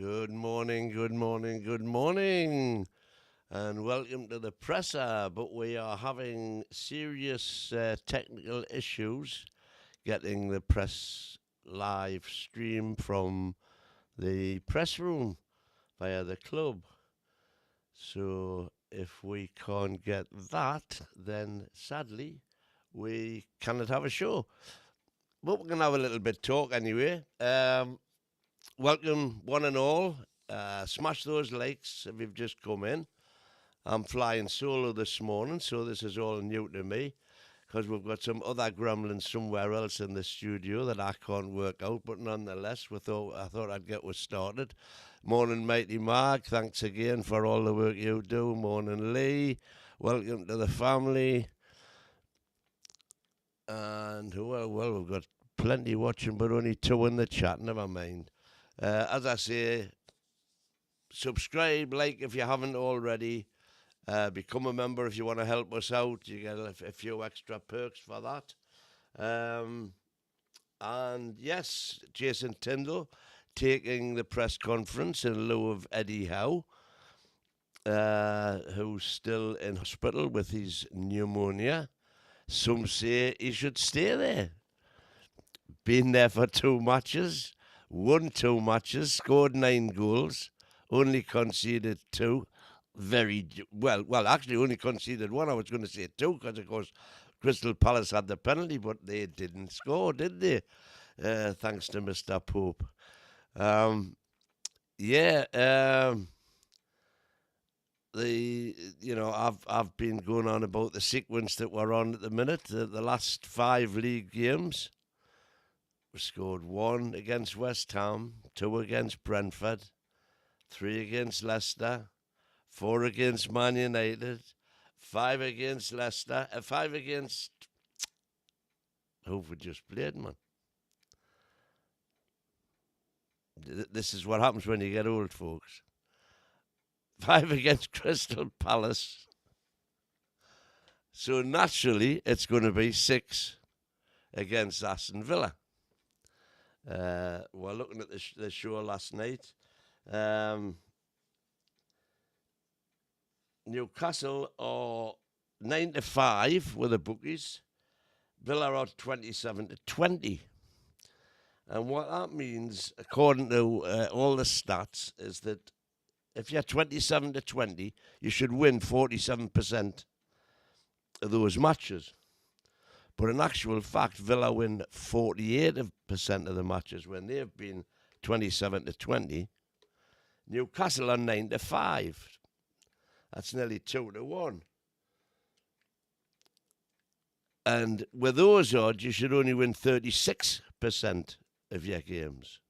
Good morning, good morning, good morning, and welcome to the presser. But we are having serious technical issues getting the press live stream from the press room via the club. So if we can't get that, then sadly we cannot have a show. But we're going to have a little bit talk anyway. Welcome, one and all. Smash those likes if you've just come in. I'm flying solo this morning, so this is all new to me because we've got some other gremlins somewhere else in the studio that I can't work out. But nonetheless, I thought I'd get us started. Morning, Mighty Mark. Thanks again for all the work you do. Morning, Lee. Welcome to the family. And well, we've got plenty watching, but only 2 in the chat. Never mind. As I say, subscribe, like if you haven't already. Become a member if you want to help us out. You get a few extra perks for that. And yes, Jason Tindall taking the press conference in lieu of Eddie Howe, who's still in hospital with his pneumonia. Some say he should stay there. Been there for 2 matches. Won 2 matches, scored 9 goals, only conceded 2. Actually only conceded 1. I was going to say 2 because, of course, Crystal Palace had the penalty, but they didn't score, did they? Thanks to Mr. Pope. I've been going on about the sequence that we're on at the minute. The last 5 league games. We scored 1 against West Ham, 2 against Brentford, 3 against Leicester, 4 against Man United, 5 against Leicester, 5 against... Who we just played, man? This is what happens when you get old, folks. 5 against Crystal Palace. So naturally, it's going to be 6 against Aston Villa. We're looking at the show last night. Newcastle are 9-5 with the bookies. Villa are 27-20. And what that means, according to all the stats, is that if you're 27-20, you should win 47% of those matches. But in actual fact, Villa win 48% of the matches when they've been 27-20. Newcastle are 9-5. That's nearly 2-1. And with those odds, you should only win 36% of your games.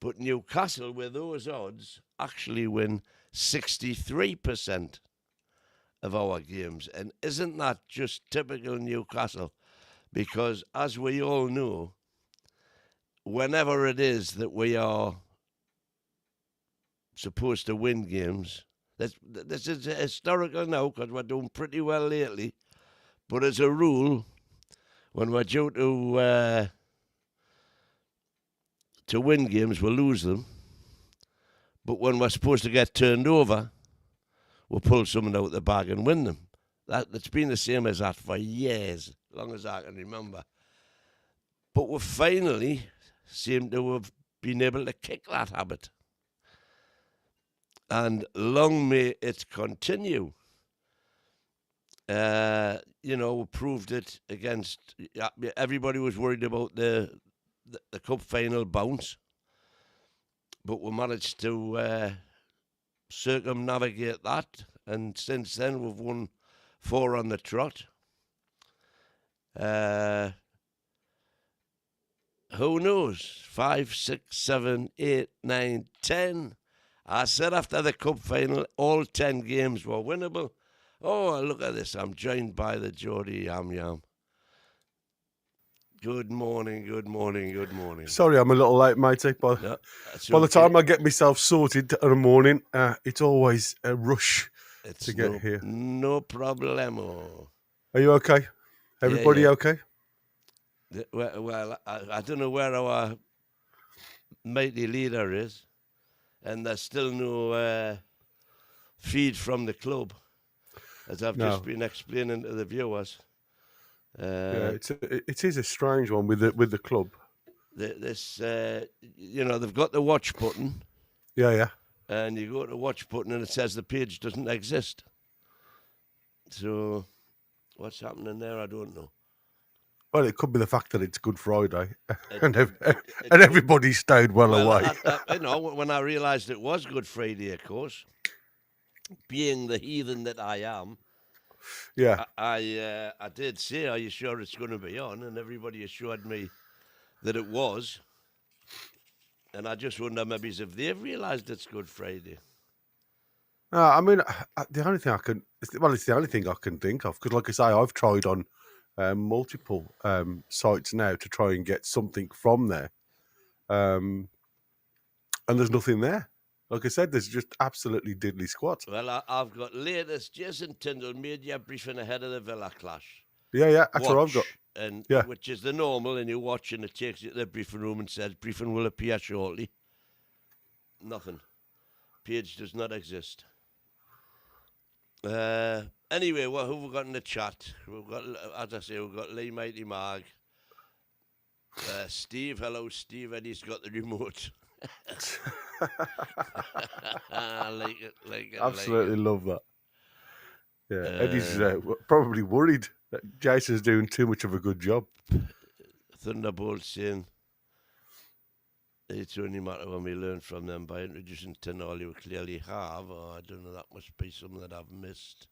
But Newcastle, with those odds, actually win 63% of our games. And isn't that just typical Newcastle? Because as we all know, whenever it is that we are supposed to win games, this is historical now because we're doing pretty well lately, but as a rule, when we're due to win games, we'll lose them. But when we're supposed to get turned over, we'll pull something out of the bag and win them. That's been the same as that for years, as long as I can remember. But we finally seem to have been able to kick that habit. And long may it continue. We proved it against... Everybody was worried about the cup final bounce. But we managed to circumnavigate that. And since then, we've won 4 on the trot. Who knows? 5, 6, 7, 8, 9, 10. I said after the cup final, all 10 games were winnable. Oh, look at this. I'm joined by the Geordie Yam Yam. Good morning, good morning, good morning. Sorry, I'm a little late, matey. By the time I get myself sorted in the morning, it's always a rush to get here. No problemo. Are you okay? Everybody okay? Well, I don't know where our mighty leader is. and there's still no feed from the club, as I've just been explaining to the viewers. It is a strange one with the club. This, they've got the watch button. Yeah. And you go to the watch button and it says the page doesn't exist. So, what's happening there? I don't know. Well, it could be the fact that it's Good Friday and everybody stayed well away. When I realised it was Good Friday, of course, being the heathen that I am, I did say, "Are you sure it's going to be on?" And everybody assured me that it was. And I just wonder maybe if they've realised it's Good Friday. I mean, the only thing it's the only thing I can think of, because like I say, I've tried on multiple sites now to try and get something from there. And there's nothing there. Like I said, there's just absolutely diddly squat. Well, I've got latest Jason Tindall media briefing ahead of the Villa clash. Yeah, that's what I've got. Which is the normal, and you watch and it takes you to the briefing room and says, briefing will appear shortly. Nothing. Page does not exist. Anyway, who have we got in the chat? We've got, as I say, we've got Lee Mighty Mag. Steve, hello Steve, and he's got the remote. I like it. Absolutely love that. Yeah, Eddie's probably worried that Jason's doing too much of a good job. Thunderbolt saying it's only a matter when we learn from them by introducing Tindall, you clearly have. Oh, I don't know, that must be something that I've missed.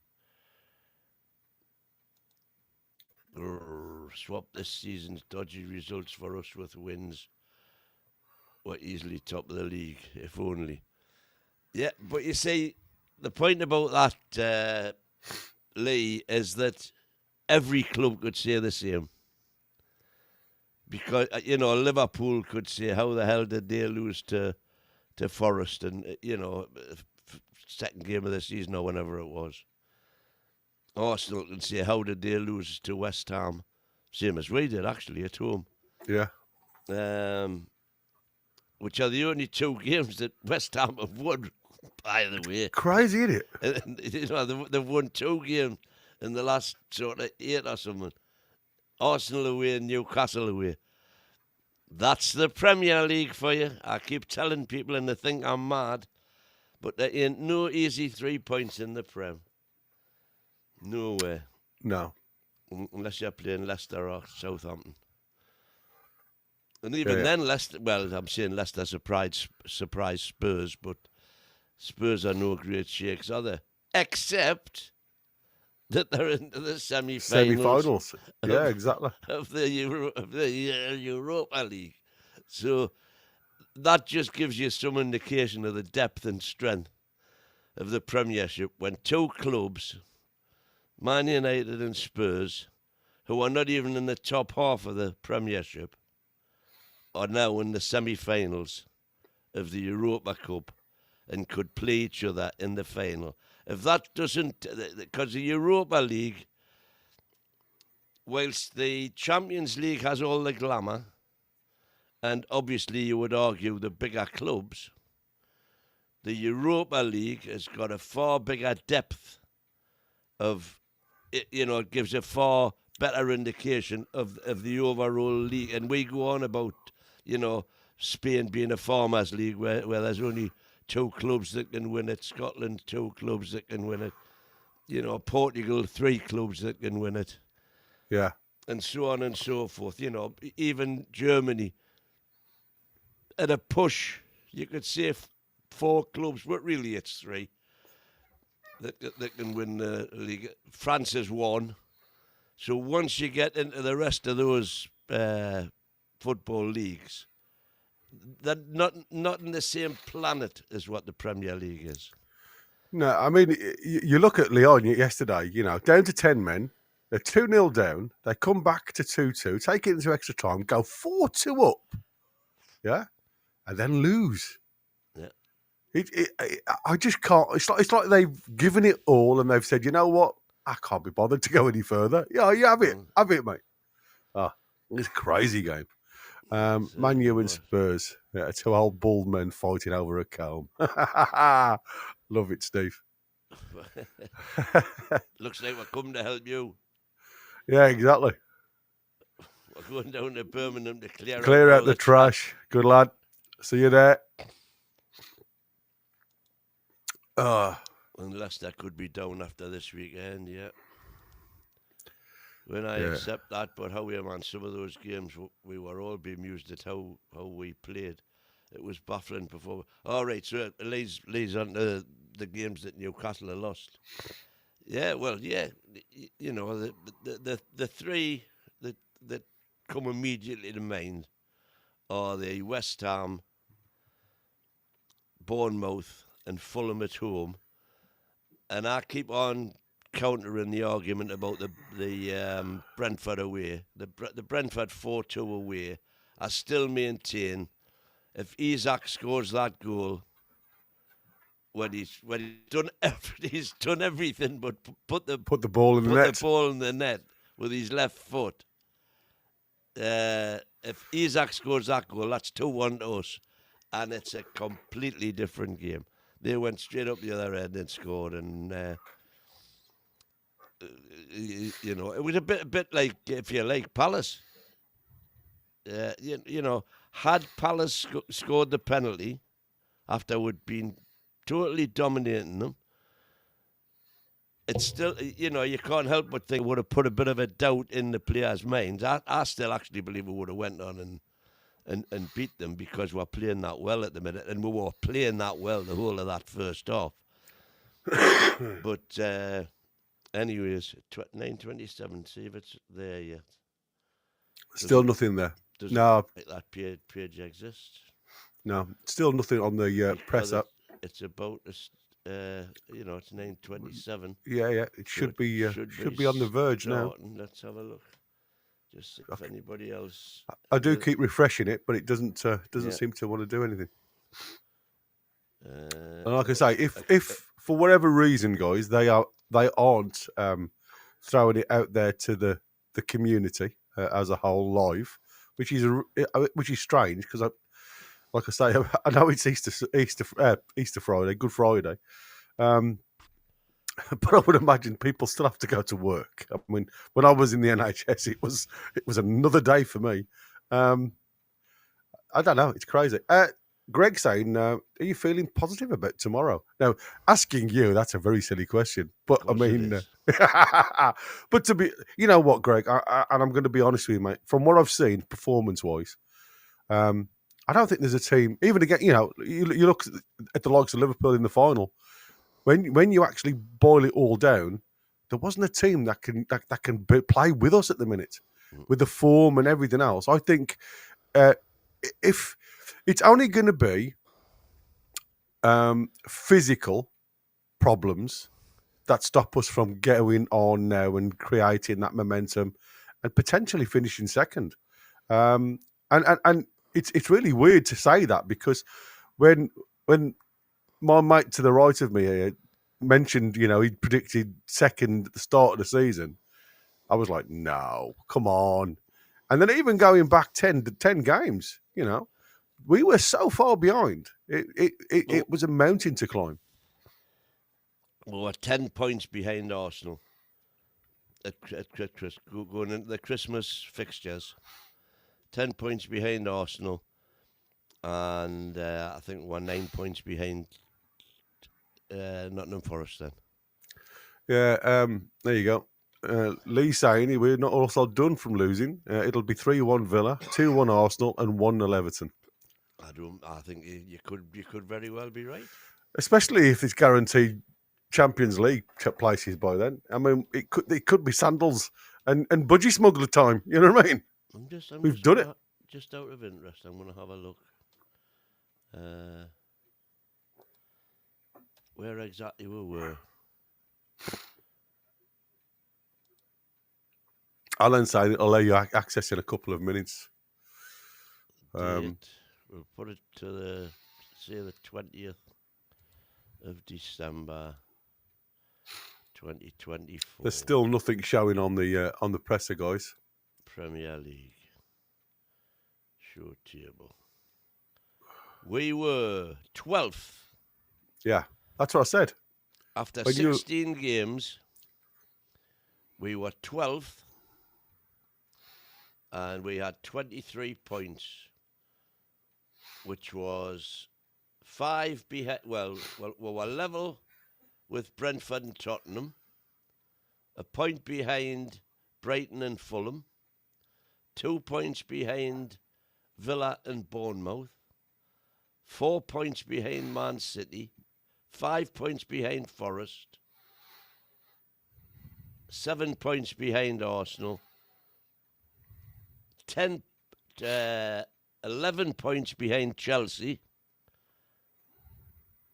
Swap this season's dodgy results for us with wins. We're easily top of the league, if only. Yeah, but you see, the point about that, Lee, is that every club could say the same. Because, Liverpool could say, how the hell did they lose to Forest? And, second game of the season or whenever it was. Arsenal can say, how did they lose to West Ham? Same as we did, actually, at home. Yeah. Which are the only two games that West Ham have won, by the way. Crazy, isn't it? And, they've won 2 games in the last sort of 8 or something. Arsenal away and Newcastle away. That's the Premier League for you. I keep telling people and they think I'm mad, but there ain't no easy 3 points in the Prem. No way. No. Unless you're playing Leicester or Southampton. And even then, Leicester, well, I'm saying Leicester surprise Spurs, but Spurs are no great shakes, are they? Except that they're into the semi-finals. Yeah, exactly. Of the Europa League. So that just gives you some indication of the depth and strength of the Premiership when 2 clubs, Man United and Spurs, who are not even in the top half of the Premiership, are now in the semi-finals of the Europa Cup and could play each other in the final. If that doesn't, because the Europa League, whilst the Champions League has all the glamour, and obviously you would argue the bigger clubs, the Europa League has got a far bigger depth of, it gives a far better indication of the overall league. And we go on about, Spain being a farmers league where there's only 2 clubs that can win it, Scotland 2 clubs that can win it, Portugal 3 clubs that can win it. Yeah. And so on and so forth. Even Germany, at a push, you could say 4 clubs, but really it's 3 that can win the league. France is 1. So once you get into the rest of those football leagues, they're not in the same planet as what the Premier League is. No, I mean, you look at Lyon yesterday, down to 10 men, they're 2-0 down, they come back to 2-2, take it into extra time, go 4-2 up, yeah, and then lose. Yeah. I just can't, it's like they've given it all and they've said, you know what, I can't be bothered to go any further. Yeah, you have it, mate. It's a crazy game. Man U and was. Spurs. Yeah, 2 old bald men fighting over a comb. Love it, Steve. Looks like we're coming to help you. Yeah, exactly. We're going down to Birmingham to clear Clear all out the the trash. trash. Good lad. See you there. Unless that could be down after this weekend, yeah. When I Yeah. accept that, but however, man, some of those games we were all bemused at how we played. It was baffling before. All right, so it leads on to the games that Newcastle have lost. Yeah, well, yeah, you know the three that come immediately to mind are the West Ham, Bournemouth, and Fulham at home. And I keep on countering the argument about the Brentford away, the Brentford 4-2 away. I still maintain if Isak scores that goal when he's he's done everything but put the ball in the net. the ball in the net with his left foot. If Isak scores that goal, that's 2-1 to us, and it's a completely different game. They went straight up the other end and scored, and you know, it was a bit like, if you like, Palace. You know, had Palace scored the penalty after we'd been totally dominating them, it's still, you know, you can't help but think it would have put a bit of a doubt in the players' minds. I still actually believe we would have went on and beat them because we're playing that well at the minute, and we were playing that well the whole of that first half. But anyways, 9:27. See if it's there yet. Still nothing there. Does No, that page exist? no, still nothing on the press app. It's about you know, it's 9:27. Yeah, it should be on the verge now. Let's have a look. Just if anybody else. I do keep refreshing it, but it doesn't seem to want to do anything. And like I say, if for whatever reason, guys, they aren't throwing it out there to the community as a whole live, which is strange because like I say, I know it's Easter Friday, Good Friday, but I would imagine people still have to go to work. I mean, when I was in the NHS, it was another day for me. I don't know, it's crazy. Greg saying, are you feeling positive about tomorrow? Now, asking you, that's a very silly question. But I mean, but to be, you know what, Greg, and I'm going to be honest with you, mate, from what I've seen performance-wise, I don't think there's a team, even again, you know, you look at the likes of Liverpool in the final, when you actually boil it all down, there wasn't a team that can play with us at the minute, with the form and everything else. I think if it's only going to be physical problems that stop us from going on now and creating that momentum and potentially finishing second. And it's really weird to say that because when my mate to the right of me here mentioned, you know, he predicted second at the start of the season, I was like, no, come on. And then even going back 10 games, you know, we were so far behind. It was a mountain to climb. We were 10 points behind Arsenal at going into the Christmas fixtures. 10 points behind Arsenal. And I think we're 9 points behind Nottingham Forest then. Yeah, there you go. Lee saying we're not also done from losing. It'll be 3-1 Villa, 2-1 Arsenal, and 1-0 Everton. I think you could very well be right. Especially if it's guaranteed Champions League places by then. I mean, it could be sandals and budgie smuggler time. You know what I mean? We've done it. Just out of interest, I'm going to have a look. Where exactly we were. Alan saying it'll allow you access in a couple of minutes. We'll put it to the 20th of December, 2024. There's still nothing showing on the presser, guys. Premier League. Show table. We were 12th. Yeah, that's what I said. After When 16 games, we were 12th. And we had 23 points, which was 5 behind. Well, we were level with Brentford and Tottenham, a point behind Brighton and Fulham, 2 points behind Villa and Bournemouth, 4 points behind Man City, 5 points behind Forest, 7 points behind Arsenal, 11 points behind Chelsea,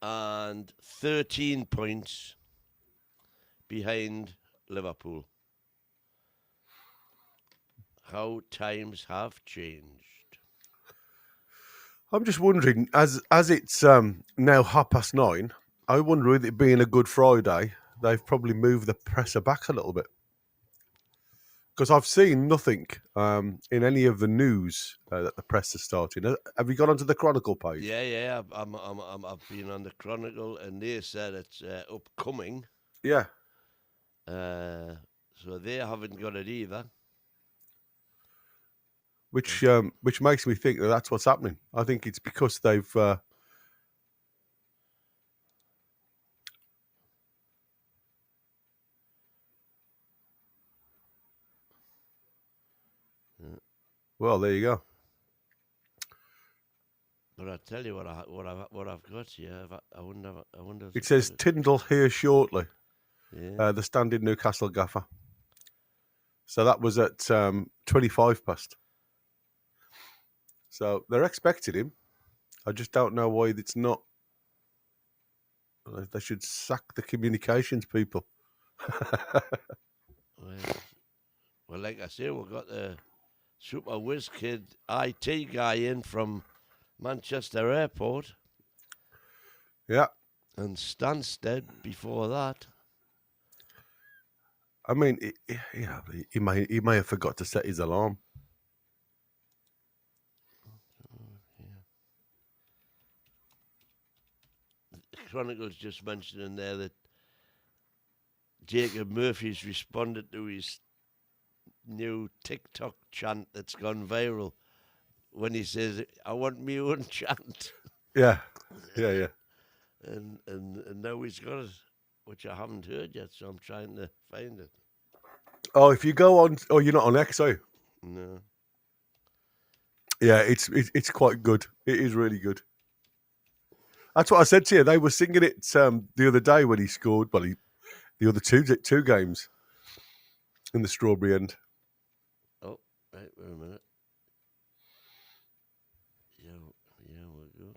and 13 points behind Liverpool. How times have changed. I'm just wondering, as it's now 9:30, I wonder, with it being a Good Friday, they've probably moved the presser back a little bit. Because I've seen nothing in any of the news that the press is starting. Have you gone onto the Chronicle page? Yeah. I've been on the Chronicle, and they said it's upcoming. Yeah. So they haven't got it either. Which makes me think that that's what's happening. I think it's because they've. Well, there you go. But I tell you what I've got here. I wonder. It says Tindall here shortly. Yeah. The standing Newcastle gaffer. So that was at 25 past. So they're expecting him. I just don't know why it's not. They should sack the communications people. Well, like I say, we've got the super whiz kid IT guy in from Manchester Airport. Yeah. And Stansted before that. I mean, he may have forgot to set his alarm. Chronicles just mentioning there that Jacob Murphy's responded to his new TikTok chant that's gone viral when he says, "I want me own chant." Yeah. And now he's got it, which I haven't heard yet, so I'm trying to find it. Oh, if you go on, you're not on X, are you? No. Yeah, it's quite good. It is really good. That's what I said to you. They were singing it the other day when he scored. Well, the other two games in the Strawberry End. Oh, right, wait a minute. Yeah, we'll go.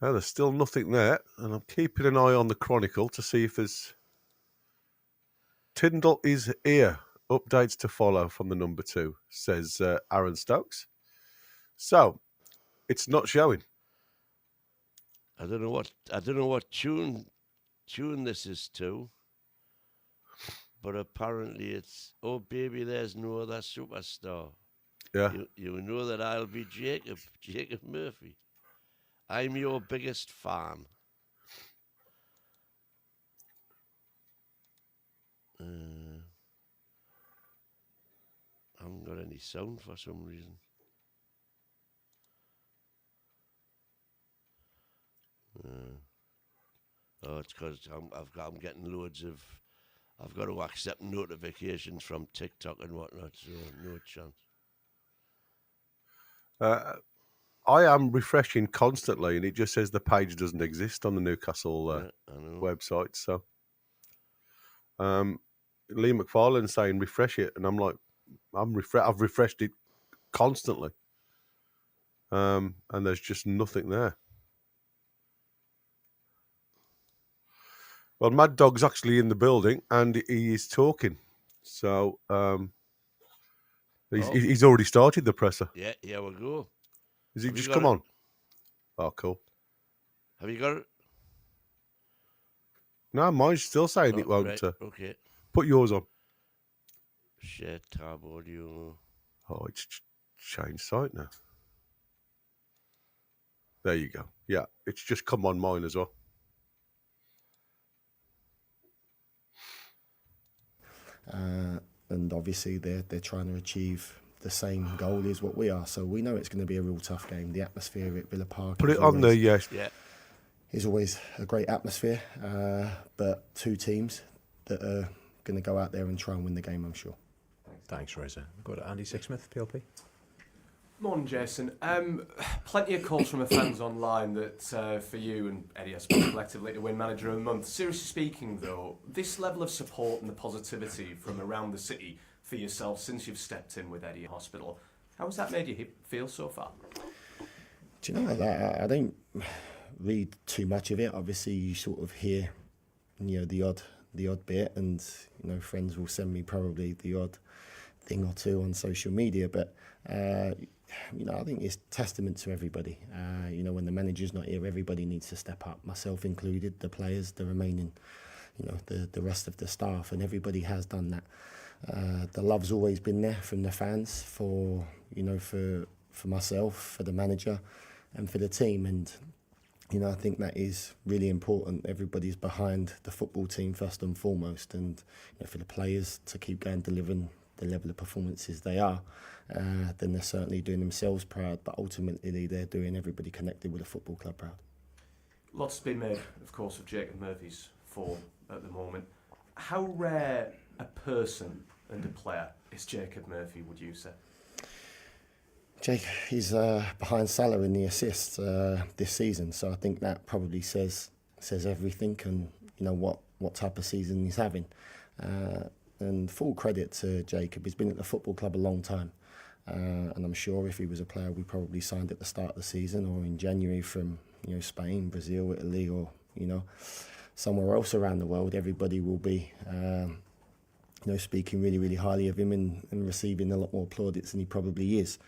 Oh, there's still nothing there, and I'm keeping an eye on the Chronicle to see if there's. Tindall is here. Updates to follow from the number 2, says Aaron Stokes. So, it's not showing. I don't know what tune this is to, but apparently it's "Oh Baby, There's No Other Superstar." Yeah. You know that I'll be Jacob Murphy. I'm your biggest fan. I haven't got any sound for some reason. It's because I'm getting loads of. I've got to accept notifications from TikTok and whatnot, so no chance. I am refreshing constantly, and it just says the page doesn't exist on the Newcastle website. So, Lee McFarlane's saying refresh it, and I'm like, I've refreshed it constantly, and there's just nothing there. Well, Mad Dog's actually in the building, and he is talking. So, he's already started the presser. Yeah, we'll go. Is he just come on? Oh, cool. Have you got it? No, mine's still saying it won't. Right, okay. Put yours on. Share tab audio. Oh, it's Change site now. There you go. Yeah, it's just come on mine as well. And obviously they're trying to achieve the same goal as what we are. So we know it's going to be a real tough game. The atmosphere at Villa Park Put it on there, yes. Yeah. is always a great atmosphere. But two teams that are going to go out there and try and win the game, I'm sure. Thanks, Reza. We've got Andy Sixsmith, PLP. Morning, Jason. Plenty of calls from the fans online that for you and Eddie, I suppose, collectively to win Manager of the Month. Seriously speaking, though, this level of support and the positivity from around the city for yourself since you've stepped in with Eddie Hospital, how has that made you feel so far? Do you know, I don't read too much of it. Obviously, you sort of hear, the odd bit, and friends will send me probably the odd thing or two on social media, but. I think it's testament to everybody. When the manager's not here, everybody needs to step up, myself included, the players, the remaining, the rest of the staff, and everybody has done that. The love's always been there from the fans for myself, for the manager, and for the team. And I think that is really important. Everybody's behind the football team first and foremost, and for the players to keep going, delivering the level of performances they are. Then they're certainly doing themselves proud, but ultimately they're doing everybody connected with the football club proud. Lots has been made, of course, of Jacob Murphy's form at the moment. How rare a person and a player is Jacob Murphy, would you say? Jake, he's behind Salah in the assists this season, so I think that probably says everything, and what type of season he's having. And full credit to Jacob. He's been at the football club a long time. And I'm sure if he was a player, we probably signed at the start of the season or in January from Spain, Brazil, Italy, or somewhere else around the world. Everybody will be speaking really, really highly of him and receiving a lot more plaudits than he probably is.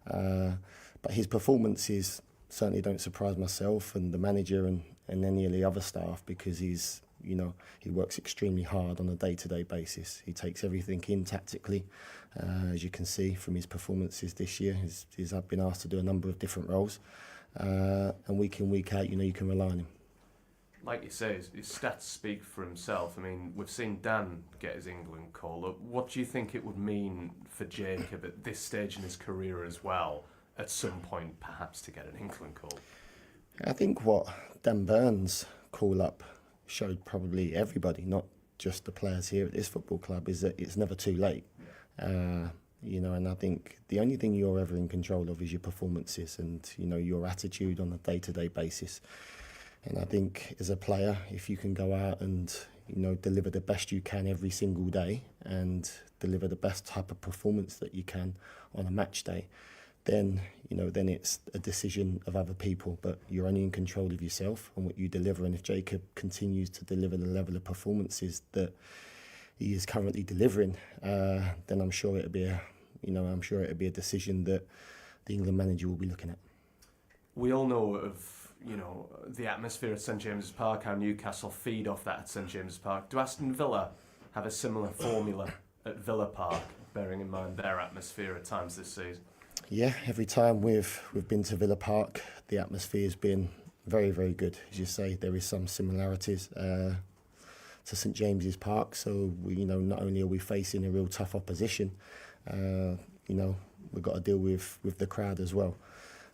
But his performances certainly don't surprise myself and the manager and any of the other staff, because he's he works extremely hard on a day-to-day basis. He takes everything in tactically, as you can see from his performances this year. He's been asked to do a number of different roles, and week in, week out, you can rely on him. Like you say, his stats speak for himself. I mean, we've seen Dan get his England call up. What do you think it would mean for Jacob at this stage in his career as well, at some point perhaps to get an England call? I think what Dan Burns' call-up showed probably everybody, not just the players here at this football club, is that it's never too late. And I think the only thing you're ever in control of is your performances and, your attitude on a day-to-day basis. And I think as a player, if you can go out and, deliver the best you can every single day and deliver the best type of performance that you can on a match day, then it's a decision of other people, but you're only in control of yourself and what you deliver. And if Jacob continues to deliver the level of performances that he is currently delivering, then I'm sure it'll be a decision that the England manager will be looking at. We all know of the atmosphere at St James's Park, how Newcastle feed off that at St James's Park. Do Aston Villa have a similar formula at Villa Park, bearing in mind their atmosphere at times this season? Yeah, every time we've been to Villa Park, the atmosphere has been very, very good. As you say, there is some similarities to St James's Park. So not only are we facing a real tough opposition, we've got to deal with the crowd as well,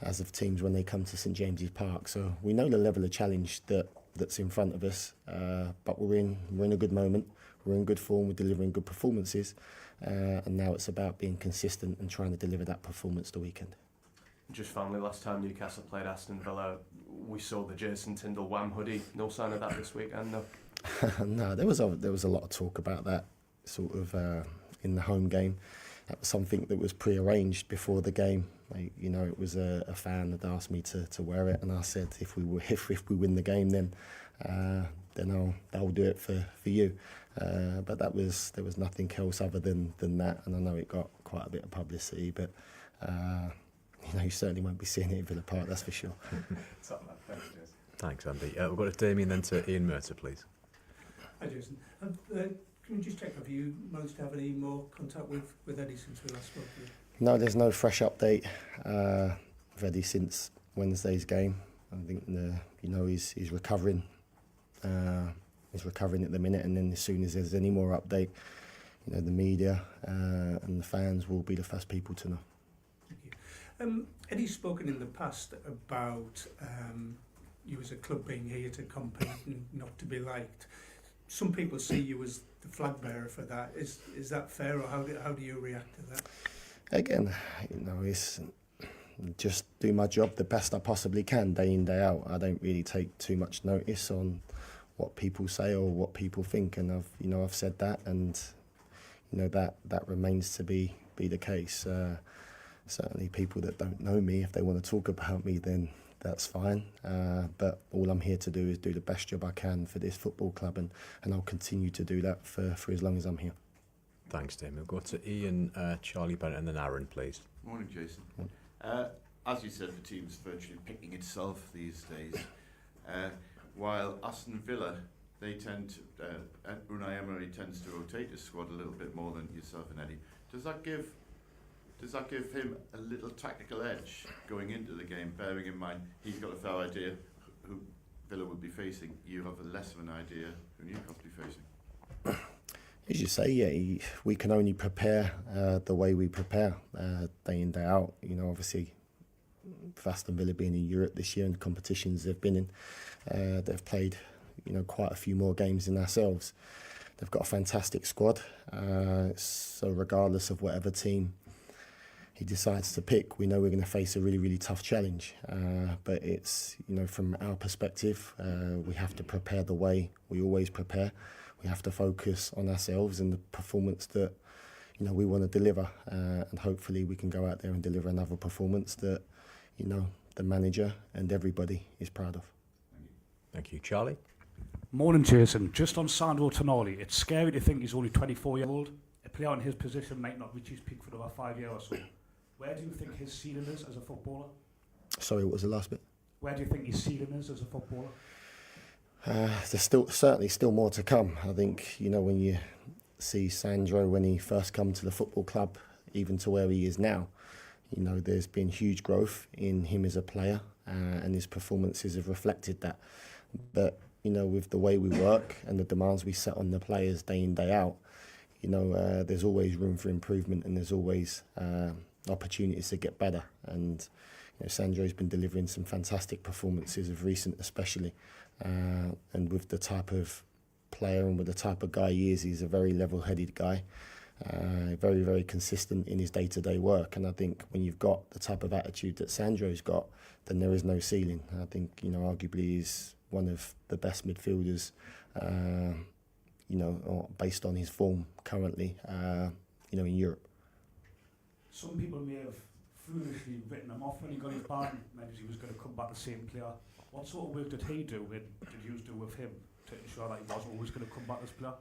as of teams when they come to St James's Park. So we know the level of challenge that's in front of us, but we're in a good moment. We're in good form. We're delivering good performances. And now it's about being consistent and trying to deliver that performance the weekend. Just finally, last time Newcastle played Aston Villa, we saw the Jason Tindall Wham hoodie. No sign of that this weekend, no? No, there was a lot of talk about that sort of in the home game. That was something that was pre-arranged before the game. It was a fan that asked me to wear it, and I said if we win the game, then I'll do it for you. But there was nothing else other than that, and I know it got quite a bit of publicity, but you certainly won't be seeing it in Villa Park, that's for sure. Thanks, Andy. We've got to Damien, then to Ian Murter, please. Hi, Jason. Can we just check, have you managed to have any more contact with Eddie since we last spoke to you? No, there's no fresh update. Ready since Wednesday's game. I think he's recovering. He's recovering at the minute, and then as soon as there's any more update, the media and the fans will be the first people to know. Thank you. Eddie's spoken in the past about you as a club being here to compete and not to be liked. Some people see you as the flag bearer for that. Is that fair, or how do you react to that? Again, it's just do my job the best I possibly can, day in, day out. I don't really take too much notice on what people say or what people think, and I've said that, and that remains to be the case. Certainly, people that don't know me, if they want to talk about me, then that's fine. But all I'm here to do is do the best job I can for this football club, and I'll continue to do that for as long as I'm here. Thanks, Tim. We'll go to Ian, Charlie Bennett, and then Aaron, please. Morning, Jason. As you said, the team's virtually picking itself these days. While Aston Villa, they tend to, Unai Emery tends to rotate his squad a little bit more than yourself and Eddie. Does that give him a little tactical edge going into the game, bearing in mind he's got a fair idea who Villa will be facing? You have less of an idea who Newcastle will be facing. As you say, we can only prepare the way we prepare day in, day out. Obviously, for Aston Villa being in Europe this year and competitions they've been in, they've played quite a few more games than ourselves. They've got a fantastic squad, so regardless of whatever team he decides to pick, we know we're going to face a really, really tough challenge. But it's, from our perspective, we have to prepare the way we always prepare. We have to focus on ourselves and the performance that we want to deliver, and hopefully we can go out there and deliver another performance that the manager and everybody is proud of. Thank you, Charlie. Morning, Jason. Just on Sandro Tonali, it's scary to think he's only 24-year-old. A player in his position might not reach his peak for another 5 years or so. Where do you think his ceiling is as a footballer? Sorry, what was the last bit? Where do you think his ceiling is as a footballer? There's certainly still more to come. I think, when you see Sandro when he first come to the football club, even to where he is now, there's been huge growth in him as a player, and his performances have reflected that. But, with the way we work and the demands we set on the players day in, day out, there's always room for improvement, and there's always opportunities to get better. And Sandro's been delivering some fantastic performances of recent, especially. And with the type of player and with the type of guy he is, he's a very level-headed guy, very, very consistent in his day-to-day work. And I think when you've got the type of attitude that Sandro's got, then there is no ceiling. I think, arguably he's one of the best midfielders, based on his form currently, in Europe. Some people may have foolishly written him off when he got his ban, meant he was going to come back the same player. What sort of work did he do, did you do with him to ensure that he was always going to come back as player?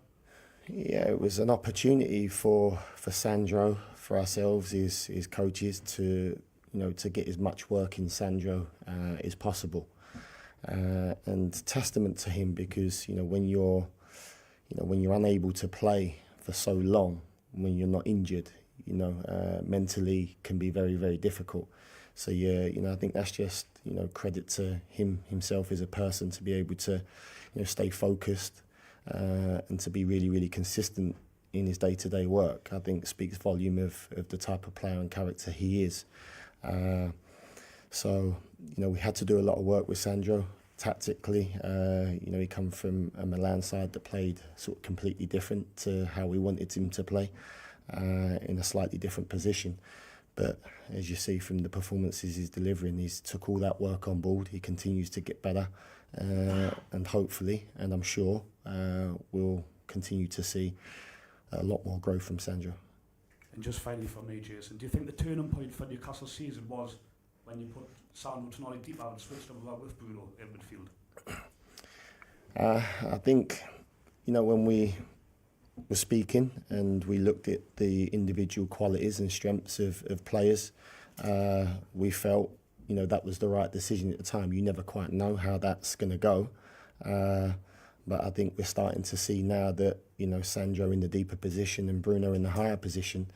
Yeah, it was an opportunity for Sandro, for ourselves, his coaches, to get as much work in Sandro as possible. And testament to him, because when you're unable to play for so long, when you're not injured, mentally can be very, very difficult. So I think that's just credit to himself as a person, to be able to stay focused and to be really, really consistent in his day-to-day work. I think speaks volume of the type of player and character he is. So we had to do a lot of work with Sandro tactically. He come from a Milan side that played sort of completely different to how we wanted him to play, in a slightly different position. But as you see from the performances he's delivering, he's took all that work on board. He continues to get better, and hopefully, and I'm sure, we'll continue to see a lot more growth from Sandro. And just finally for me, Jason, do you think the turning point for Newcastle season was when you put Sandro Tonali deep out and switched him out with Bruno in midfield? I think, when we were speaking and we looked at the individual qualities and strengths of players, we felt, that was the right decision at the time. You never quite know how that's going to go. But I think we're starting to see now that, Sandro in the deeper position and Bruno in the higher position,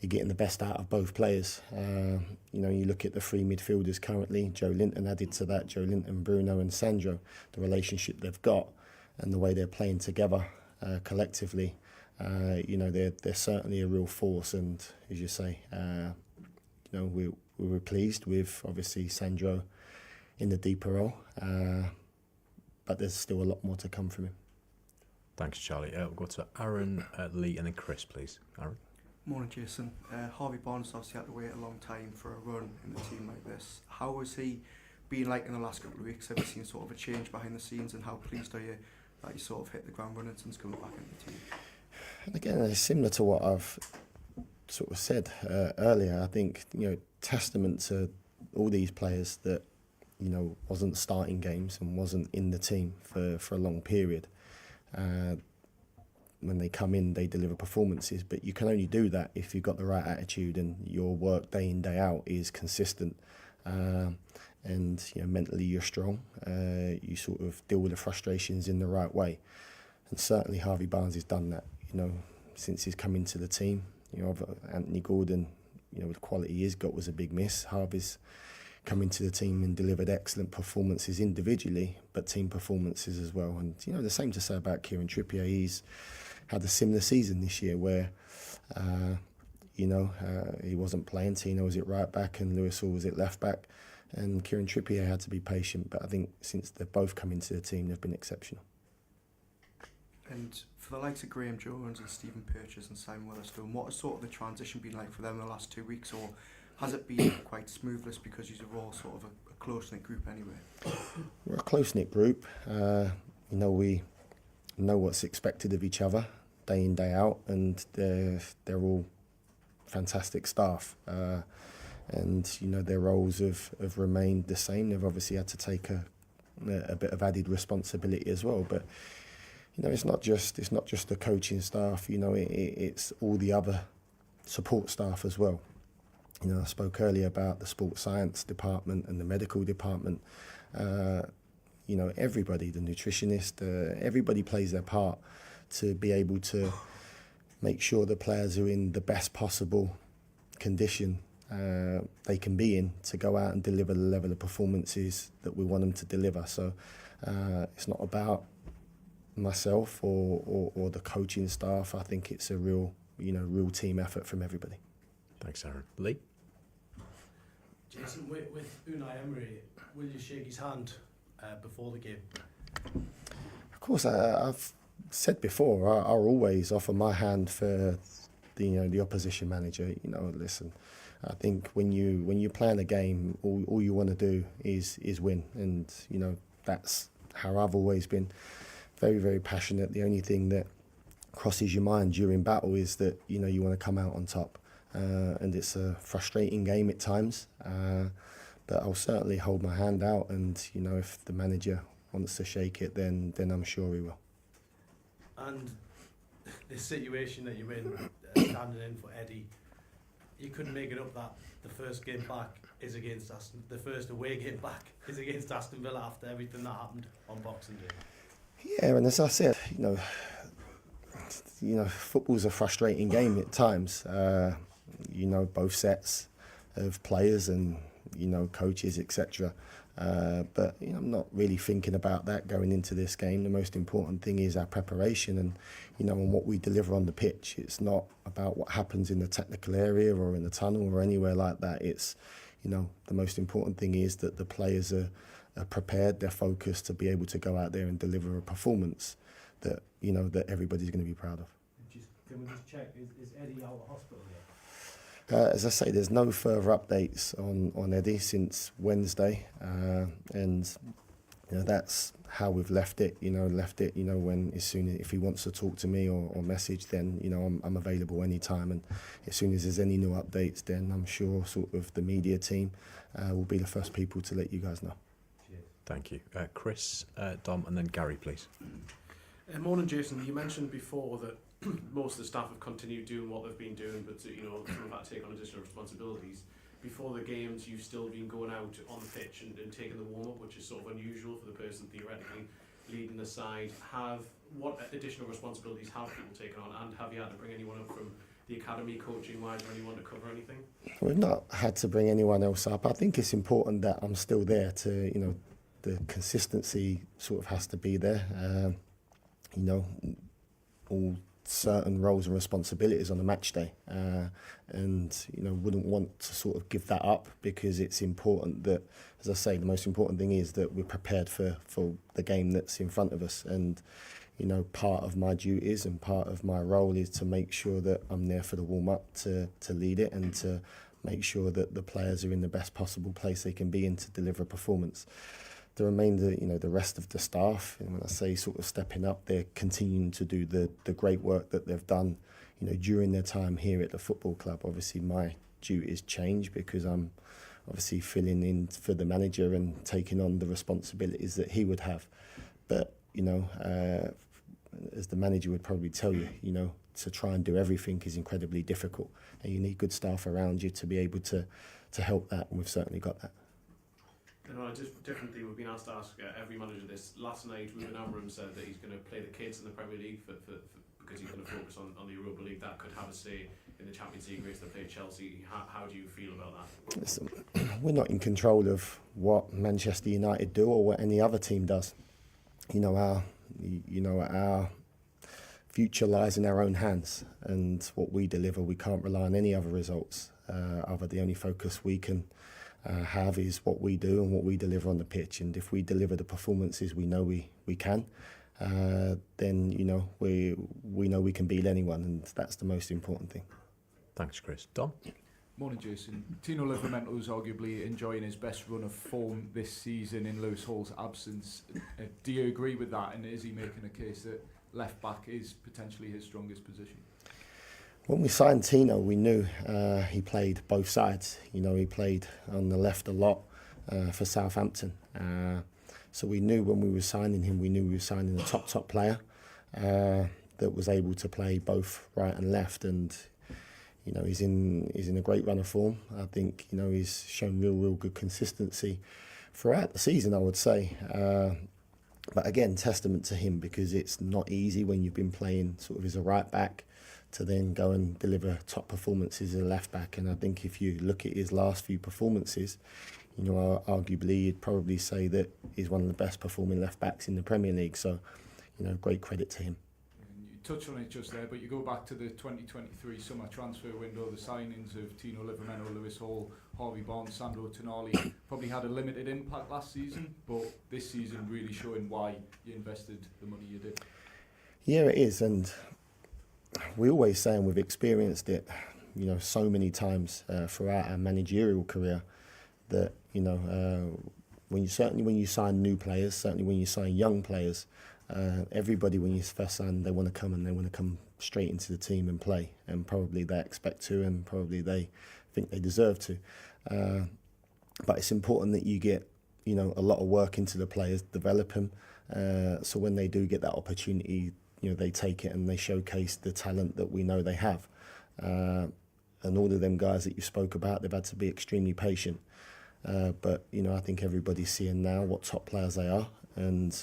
you're getting the best out of both players. You look at the three midfielders currently, Joe Linton added to that, Joe Linton, Bruno and Sandro, the relationship they've got and the way they're playing together collectively. They're certainly a real force, and as you say, we were pleased with obviously Sandro in the deeper role, but there's still a lot more to come from him. Thanks, Charlie. We'll go to Aaron, Lee, and then Chris, please. Aaron. Morning, Jason. Harvey Barnes obviously had to wait a long time for a run in the team like this. How has he been like in the last couple of weeks? Have you seen sort of a change behind the scenes, and how pleased are you that you sort of hit the ground running since coming back into the team? And again, it's similar to what I've sort of said earlier. I think, testament to all these players that, wasn't starting games and wasn't in the team for a long period. When they come in, they deliver performances, but you can only do that if you've got the right attitude and your work day in, day out is consistent. And mentally you're strong. You sort of deal with the frustrations in the right way. And certainly Harvey Barnes has done that, since he's come into the team. Anthony Gordon, with the quality he's got was a big miss. Harvey's come into the team and delivered excellent performances individually, but team performances as well. And, the same to say about Kieran Trippier. He's had a similar season this year where, he wasn't playing. Tino was at right back and Lewis Hall was at left back. And Kieran Trippier had to be patient, but I think since they've both come into the team, they've been exceptional. And for the likes of Graham Jones and Stephen Purchase and Simon Weatherstone, what has sort of the transition been like for them in the last 2 weeks, or has it been quite smoothless because you're all sort of a close-knit group anyway? We're a close-knit group. We know what's expected of each other day in, day out, and they're all fantastic staff. And their roles have remained the same. They've obviously had to take a bit of added responsibility as well. But it's not just the coaching staff. It's all the other support staff as well. I spoke earlier about the sports science department and the medical department. Everybody, the nutritionist, everybody plays their part to be able to make sure the players are in the best possible condition they can be in to go out and deliver the level of performances that we want them to deliver. So it's not about myself or the coaching staff. I think it's a real team effort from everybody. Thanks, Aaron. Lee? Jason, with Unai Emery, will you shake his hand before the game? Of course, I've said before, I'll always offer my hand for the opposition manager. Listen, I think when you plan a game, all you want to do is win, and that's how I've always been. Very, very passionate. The only thing that crosses your mind during battle is that you want to come out on top, and it's a frustrating game at times. But I'll certainly hold my hand out, and if the manager wants to shake it, then I'm sure he will. And the situation that you're in, standing in for Eddie, you couldn't make it up that the first game back is against Aston. The first away game back is against Aston Villa after everything that happened on Boxing Day. Yeah, and as I said, football's a frustrating game at times. Both sets of players and coaches, etc. But I'm not really thinking about that going into this game. The most important thing is our preparation and and what we deliver on the pitch. It's not about what happens in the technical area or in the tunnel or anywhere like that. It's the most important thing is that the players are prepared, they're focused to be able to go out there and deliver a performance that that everybody's going to be proud of. Can we just check, is Eddie out of hospital yet? As I say, there's no further updates on Eddie since Wednesday, and that's how we've left it. When if he wants to talk to me or message, then I'm available anytime, and as soon as there's any new updates, then I'm sure sort of the media team will be the first people to let you guys know. Thank you. Chris, Dom, and then Gary, please. Morning, Jason. You mentioned before that most of the staff have continued doing what they've been doing, but some have had to take on additional responsibilities. Before the games, you've still been going out on the pitch and taking the warm-up, which is sort of unusual for the person theoretically leading the side. What additional responsibilities have people taken on, and have you had to bring anyone up from the academy coaching wise, or anyone to cover anything? We've not had to bring anyone else up. I think it's important that I'm still there to, the consistency sort of has to be there. All certain roles and responsibilities on a match day, and wouldn't want to sort of give that up, because it's important that, as I say, the most important thing is that we're prepared for the game that's in front of us. And part of my duties and part of my role is to make sure that I'm there for the warm-up, to lead it, and to make sure that the players are in the best possible place they can be in to deliver a performance. The remainder, the rest of the staff, and when I say sort of stepping up, they're continuing to do the great work that they've done, during their time here at the football club. Obviously, my duties change because I'm obviously filling in for the manager and taking on the responsibilities that he would have. But, as the manager would probably tell you, to try and do everything is incredibly difficult, and you need good staff around you to be able to help that, and we've certainly got that. Just differently, we've been asked to ask every manager this. Last night, Ruben Amorim said that he's going to play the kids in the Premier League because he's going to focus on the Europa League. That could have a say in the Champions League race. They play Chelsea. How do you feel about that? Listen, we're not in control of what Manchester United do or what any other team does. Our future lies in our own hands, and what we deliver, we can't rely on any other results. The only focus we can have is what we do and what we deliver on the pitch. And if we deliver the performances we know we can, then we know we can beat anyone, and that's the most important thing. Thanks, Chris. Dom? Morning, Jason. Tino Livramento is arguably enjoying his best run of form this season in Lewis Hall's absence. Do you agree with that, and is he making a case that left back is potentially his strongest position? When we signed Tino, we knew he played both sides. He played on the left a lot for Southampton. So we knew when we were signing him, we were signing a top player that was able to play both right and left. And he's in a great run of form. I think he's shown real good consistency throughout the season, I would say. But again, testament to him, because it's not easy when you've been playing sort of as a right back to then go and deliver top performances as a left back. And I think if you look at his last few performances, arguably you'd probably say that he's one of the best performing left backs in the Premier League. So, great credit to him. You touched on it just there, but you go back to the 2023 summer transfer window, the signings of Tino Livramento, Lewis Hall, Harvey Barnes, Sandro Tonali probably had a limited impact last season, but this season really showing why you invested the money you did. Yeah, it is, and we always say, and we've experienced it, so many times throughout our managerial career, that when you sign new players, certainly when you sign young players, everybody when you first sign, they want to come straight into the team and play, and probably they expect to, and probably they think they deserve to. But it's important that you get a lot of work into the players, develop them, so when they do get that opportunity, they take it and they showcase the talent that we know they have. And all of them guys that you spoke about, they've had to be extremely patient. But I think everybody's seeing now what top players they are, and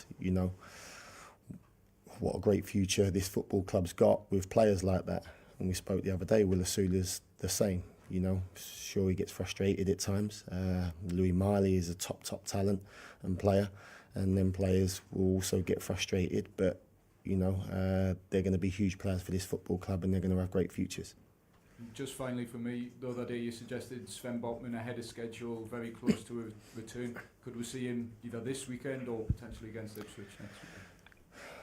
what a great future this football club's got with players like that. And we spoke the other day, Will Asula's the same. Sure, he gets frustrated at times. Louis Miley is a top talent and player, and then players will also get frustrated, but they're going to be huge players for this football club, and they're going to have great futures. Just finally for me, the other day you suggested Sven Botman ahead of schedule, very close to a return. Could we see him either this weekend or potentially against Ipswich next weekend?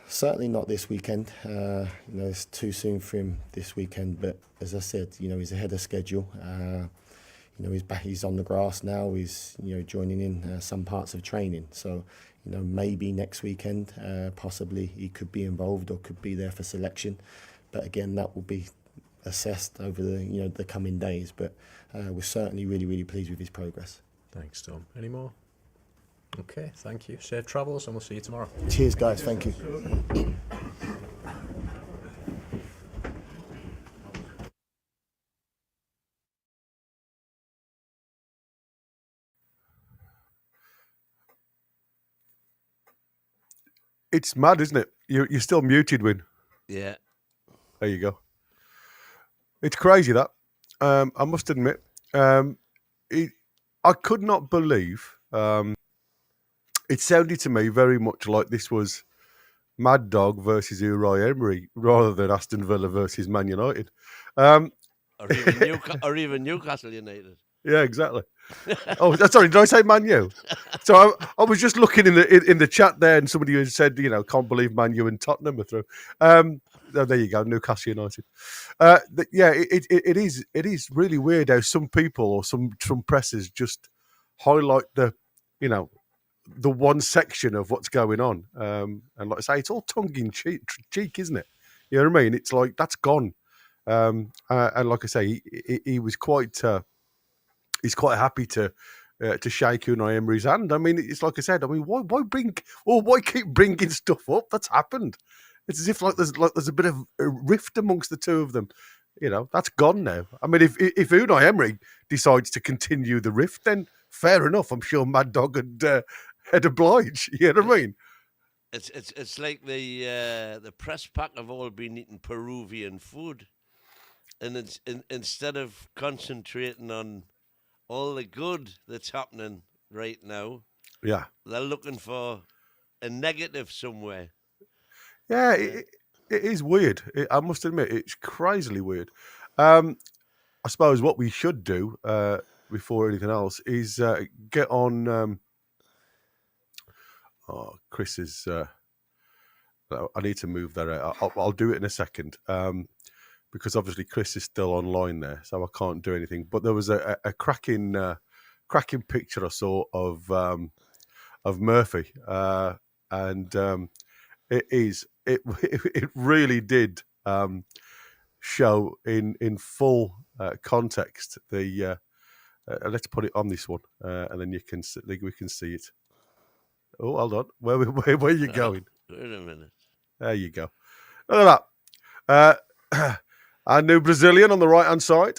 Certainly not this weekend. It's too soon for him this weekend, but as I said, he's ahead of schedule. He's on the grass now. He's joining in some parts of training. So maybe next weekend, possibly he could be involved or could be there for selection. But again, that will be assessed over the coming days. But we're certainly really pleased with his progress. Thanks, Tom. Any more? Okay, thank you. Safe travels, and we'll see you tomorrow. Cheers, guys. Thank you. It's mad, isn't it? You're still muted, Win. Yeah. There you go. It's crazy that. I must admit, I could not believe. It sounded to me very much like this was Mad Dog versus Unai Emery rather than Aston Villa versus Man United. Or even Newcastle United. Yeah, exactly. Oh, sorry, did I say Man U? So I was just looking in the chat there, and somebody had said, can't believe Man U and Tottenham are through. There you go, Newcastle United. It is really weird how some people or some presses just highlight the one section of what's going on. And like I say, it's all tongue in cheek, isn't it? You know what I mean? It's like that's gone. And like I say, he was quite. He's quite happy to shake Unai Emery's hand. I mean, it's like I said. I mean, why keep bringing stuff up that's happened? It's as if there's a bit of a rift amongst the two of them. That's gone now. I mean, if Unai Emery decides to continue the rift, then fair enough. I'm sure Mad Dog had oblige. You know what I mean? It's like the press pack have all been eating Peruvian food, and it's instead of concentrating on all the good that's happening right now, yeah, they're looking for a negative somewhere. Yeah, it is weird. I must admit, it's crazily weird. I suppose what we should do before anything else is get on. Chris is. I need to move that out. I'll do it in a second because obviously Chris is still online there, so I can't do anything. But there was a cracking picture I saw of Murphy, and it really did show in full context the. Let's put it on this one, and then we can see it. Oh, hold on. Where are you going? Wait a minute. There you go. Look at that. Our new Brazilian on the right-hand side.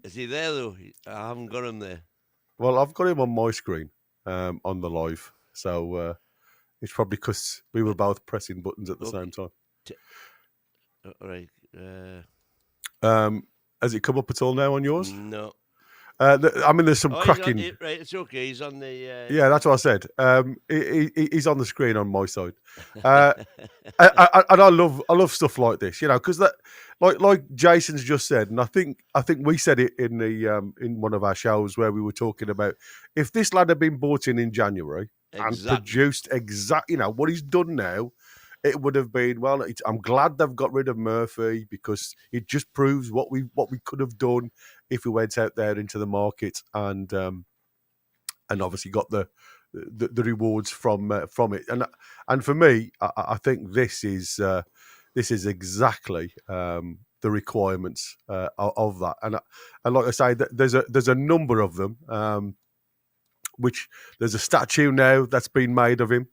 Is he there, though? I haven't got him there. Well, I've got him on my screen on the live. So it's probably because we were both pressing buttons at the same time. All right. Has it come up at all now on yours? No. I mean, there's some cracking. Right, it's okay. He's on the. Yeah, that's what I said. He's on the screen on my side, and I love stuff like this, because that, like Jason's just said, and I think we said it in the in one of our shows where we were talking about if this lad had been bought in January and produced what he's done now. It would have been, well, I'm glad they've got rid of Murphy because it just proves what we could have done if we went out there into the market and obviously got the rewards from it. And for me, I think this is exactly the requirements of that. And like I say, there's a number of them. Which there's a statue now that's been made of him.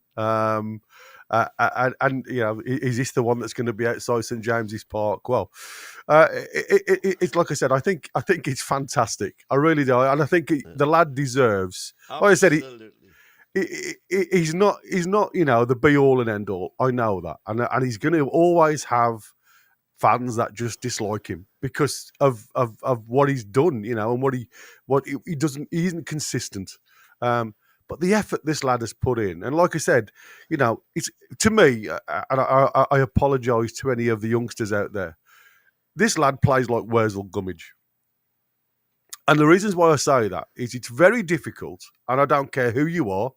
And is this the one that's going to be outside St James's Park? Well, it's like I said. I think it's fantastic. I really do, and I think the lad deserves. Absolutely. Like I said, he's not the be all and end all. I know that, and he's going to always have fans that just dislike him because of what he's done, and what he doesn't. He isn't consistent. But the effort this lad has put in, and like I said, it's to me, and I apologise to any of the youngsters out there. This lad plays like Wurzel Gummidge, and the reasons why I say that is it's very difficult, and I don't care who you are,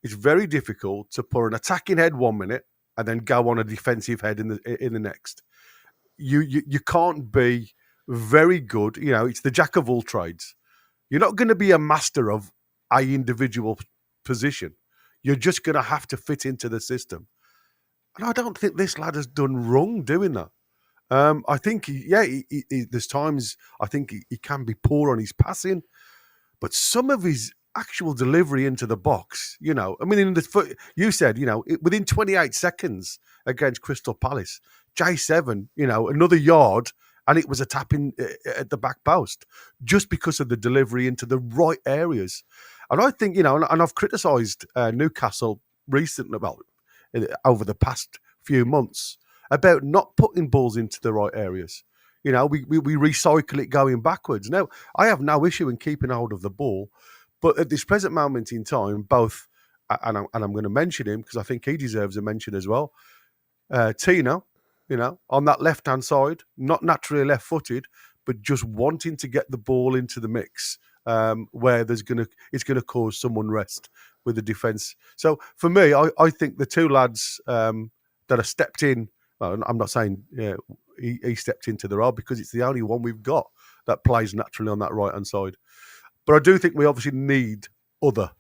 it's very difficult to put an attacking head 1 minute and then go on a defensive head in the next. You can't be very good. It's the jack of all trades. You're not going to be a master of a individual position. You're just going to have to fit into the system. And I don't think this lad has done wrong doing that. I think, there's times I think he can be poor on his passing, but some of his actual delivery into the box, I mean, you said, within 28 seconds against Crystal Palace, J7, another yard, and it was a tap in at the back post just because of the delivery into the right areas. And I think, and I've criticised Newcastle recently, over the past few months, about not putting balls into the right areas. You know, we recycle it going backwards. Now, I have no issue in keeping hold of the ball, but at this present moment in time, both, and I'm going to mention him because I think he deserves a mention as well. Tino, you know, on that left-hand side, not naturally left-footed, but just wanting to get the ball into the mix where it's going to cause some unrest with the defence. So for me, I think the two lads that have stepped in, well, I'm not saying he stepped into the role because it's the only one we've got that plays naturally on that right-hand side. But I do think we obviously need other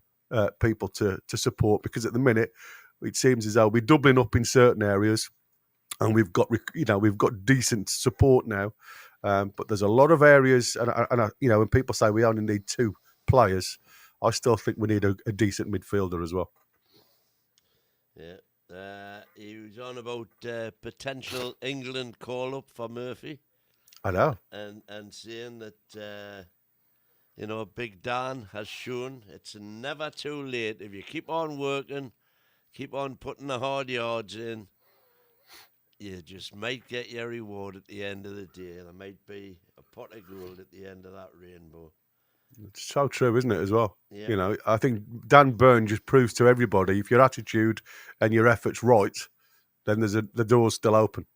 people to support, because at the minute it seems as though we're doubling up in certain areas, and we've got decent support now. But there's a lot of areas, and when people say we only need 2 players, I still think we need a decent midfielder as well. Yeah. He was on about potential England call-up for Murphy. I know. And saying that, Big Dan has shown it's never too late. If you keep on working, keep on putting the hard yards in, you just might get your reward at the end of the day. There might be a pot of gold at the end of that rainbow. It's so true, isn't it, as well? Yeah. You know, I think Dan Byrne just proves to everybody, if your attitude and your effort's right, then the door's still open.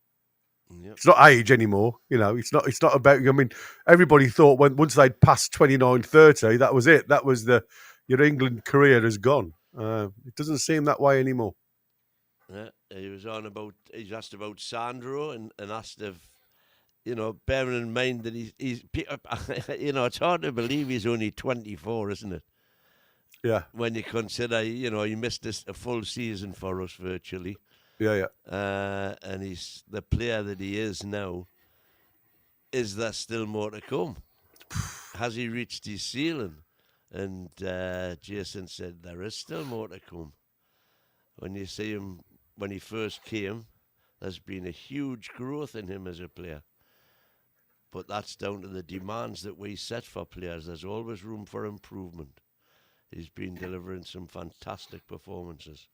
Yep. It's not age anymore. You know, it's not about, I mean, everybody thought once they'd passed 29, 30, that was it. That was your England career has gone. It doesn't seem that way anymore. Yeah, he's asked about Sandro and asked if, bearing in mind that he's it's hard to believe he's only 24, isn't it? Yeah. When you consider, he missed a full season for us virtually. Yeah. And he's the player that he is now. Is there still more to come? Has he reached his ceiling? And Jason said there is still more to come. When you see him, when he first came, there's been a huge growth in him as a player. But that's down to the demands that we set for players. There's always room for improvement. He's been delivering some fantastic performances.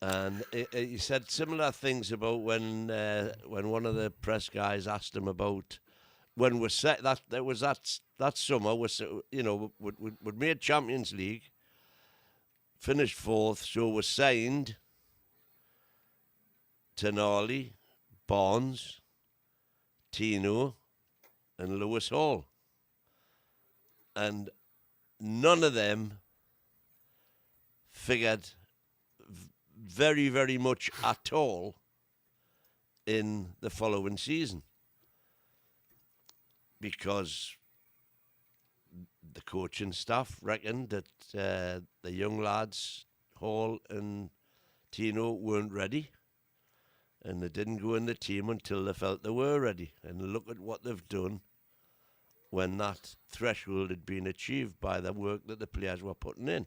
And he said similar things about when one of the press guys asked him about when we set that summer we made Champions League, finished 4th, so we signed Tindall, Barnes, Tino, and Lewis Hall, and none of them figured very, very much at all in the following season, because the coaching staff reckoned that the young lads, Hall and Tino, weren't ready, and they didn't go in the team until they felt they were ready. And look at what they've done when that threshold had been achieved by the work that the players were putting in.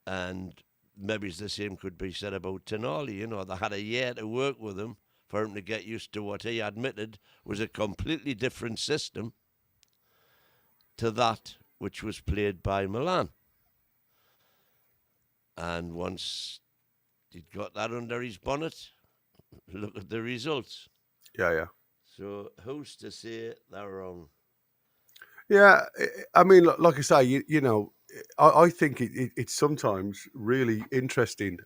And maybe the same could be said about Tindall. They had a year to work with him for him to get used to what he admitted was a completely different system to that which was played by Milan. And once he'd got that under his bonnet, look at the results. Yeah. So who's to say they're wrong? Yeah, I mean, like I say, I think it's sometimes really interesting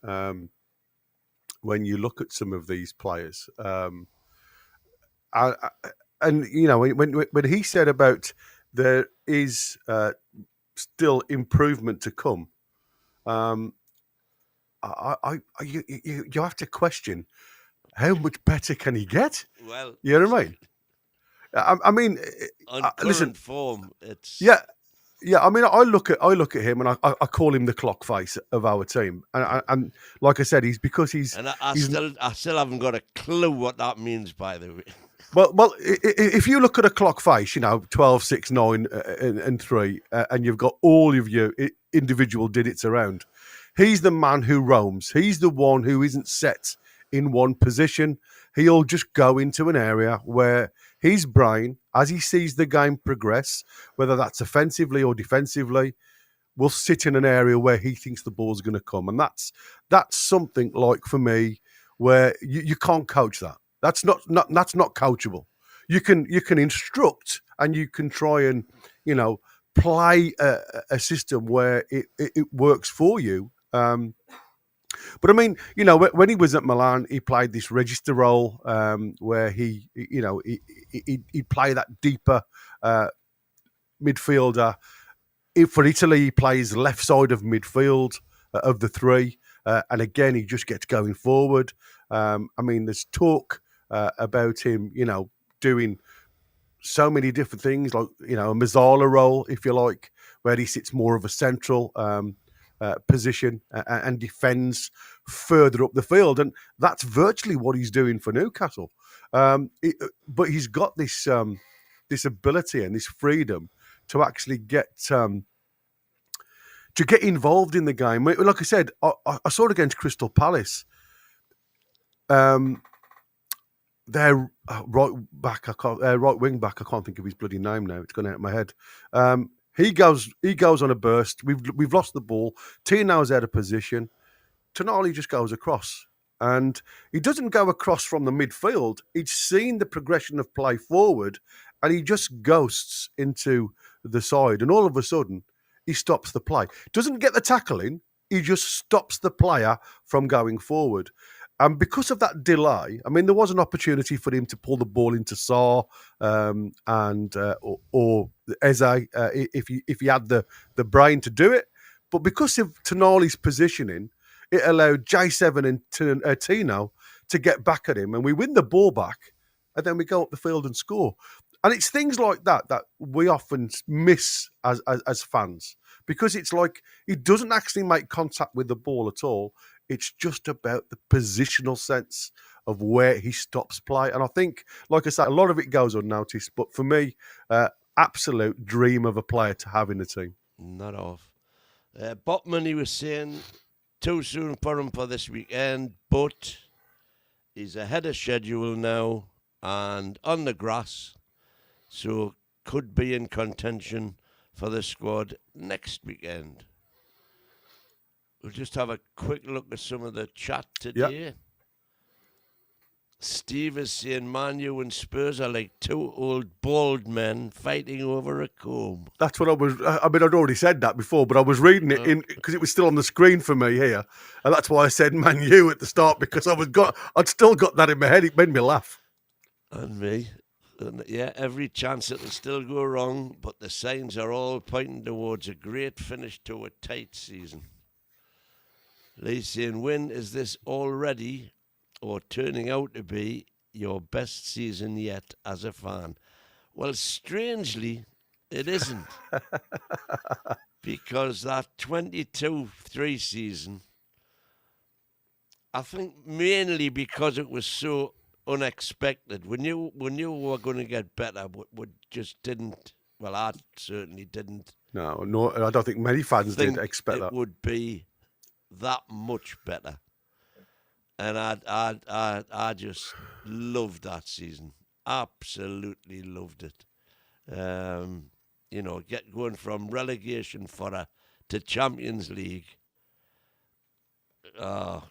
when you look at some of these players. And when he said about there is still improvement to come, you have to question how much better can he get? Well, you know what I mean? I mean, on current form, it's yeah. I mean, I look at him and I call him the clock face of our team, and like I said, And I still haven't got a clue what that means, by the way. Well, if you look at a clock face, 12, 6, 9, and 3, and you've got all of your individual digits around, he's the man who roams. He's the one who isn't set in one position. He'll just go into an area where his brain, as he sees the game progress, whether that's offensively or defensively, will sit in an area where he thinks the ball's going to come. And that's something like, for me, where you can't coach that. That's not coachable. You can instruct and you can try and play a system where it works for you. But I mean, when he was at Milan, he played this register role where he'd play that deeper midfielder. For Italy, he plays left side of midfield of the three, and again, he just gets going forward. I mean, there's talk about him, doing so many different things, like a Mazzala role, if you like, where he sits more of a central position and defends further up the field, and that's virtually what he's doing for Newcastle. But he's got this this ability and this freedom to actually get involved in the game. Like I said, I saw it against Crystal Palace. Their right wing back, I can't think of his bloody name now. It's gone out of my head. He goes on a burst. We've lost the ball. Tindall's out of position. Tonali just goes across, and he doesn't go across from the midfield. He's seen the progression of play forward, and he just ghosts into the side. And all of a sudden, he stops the play. Doesn't get the tackle in. He just stops the player from going forward. And because of that delay, I mean, there was an opportunity for him to pull the ball into Sarr or Eze if he had the brain to do it. But because of Tonali's positioning, it allowed J7 and Tino to get back at him, and we win the ball back, and then we go up the field and score. And it's things like that we often miss as fans, because it's like he doesn't actually make contact with the ball at all. It's just about the positional sense of where he stops play. And I think, like I said, a lot of it goes unnoticed. But for me, absolute dream of a player to have in the team. Not off. Botman, he was saying, too soon for him for this weekend, but he's ahead of schedule now and on the grass, so could be in contention for the squad next weekend. We'll just have a quick look at some of the chat today. Yep. Steve is saying Man U and Spurs are like two old bald men fighting over a comb. That's what I was... I mean, I'd already said that before, but I was reading it because it was still on the screen for me here. And that's why I said Man U at the start, because I'd still got that in my head. It made me laugh. And me. And yeah, every chance it'll still go wrong, but the signs are all pointing towards a great finish to a tight season. Lee saying, Win, is this already or turning out to be your best season yet as a fan? Well, strangely, it isn't. Because that 22-3 season, I think mainly because it was so unexpected. We knew we were going to get better, but we just didn't. Well, I certainly didn't. No, I don't think many fans did expect that. It would be that much better, and I just loved that season. Absolutely loved it. Going from relegation fodder to Champions League. I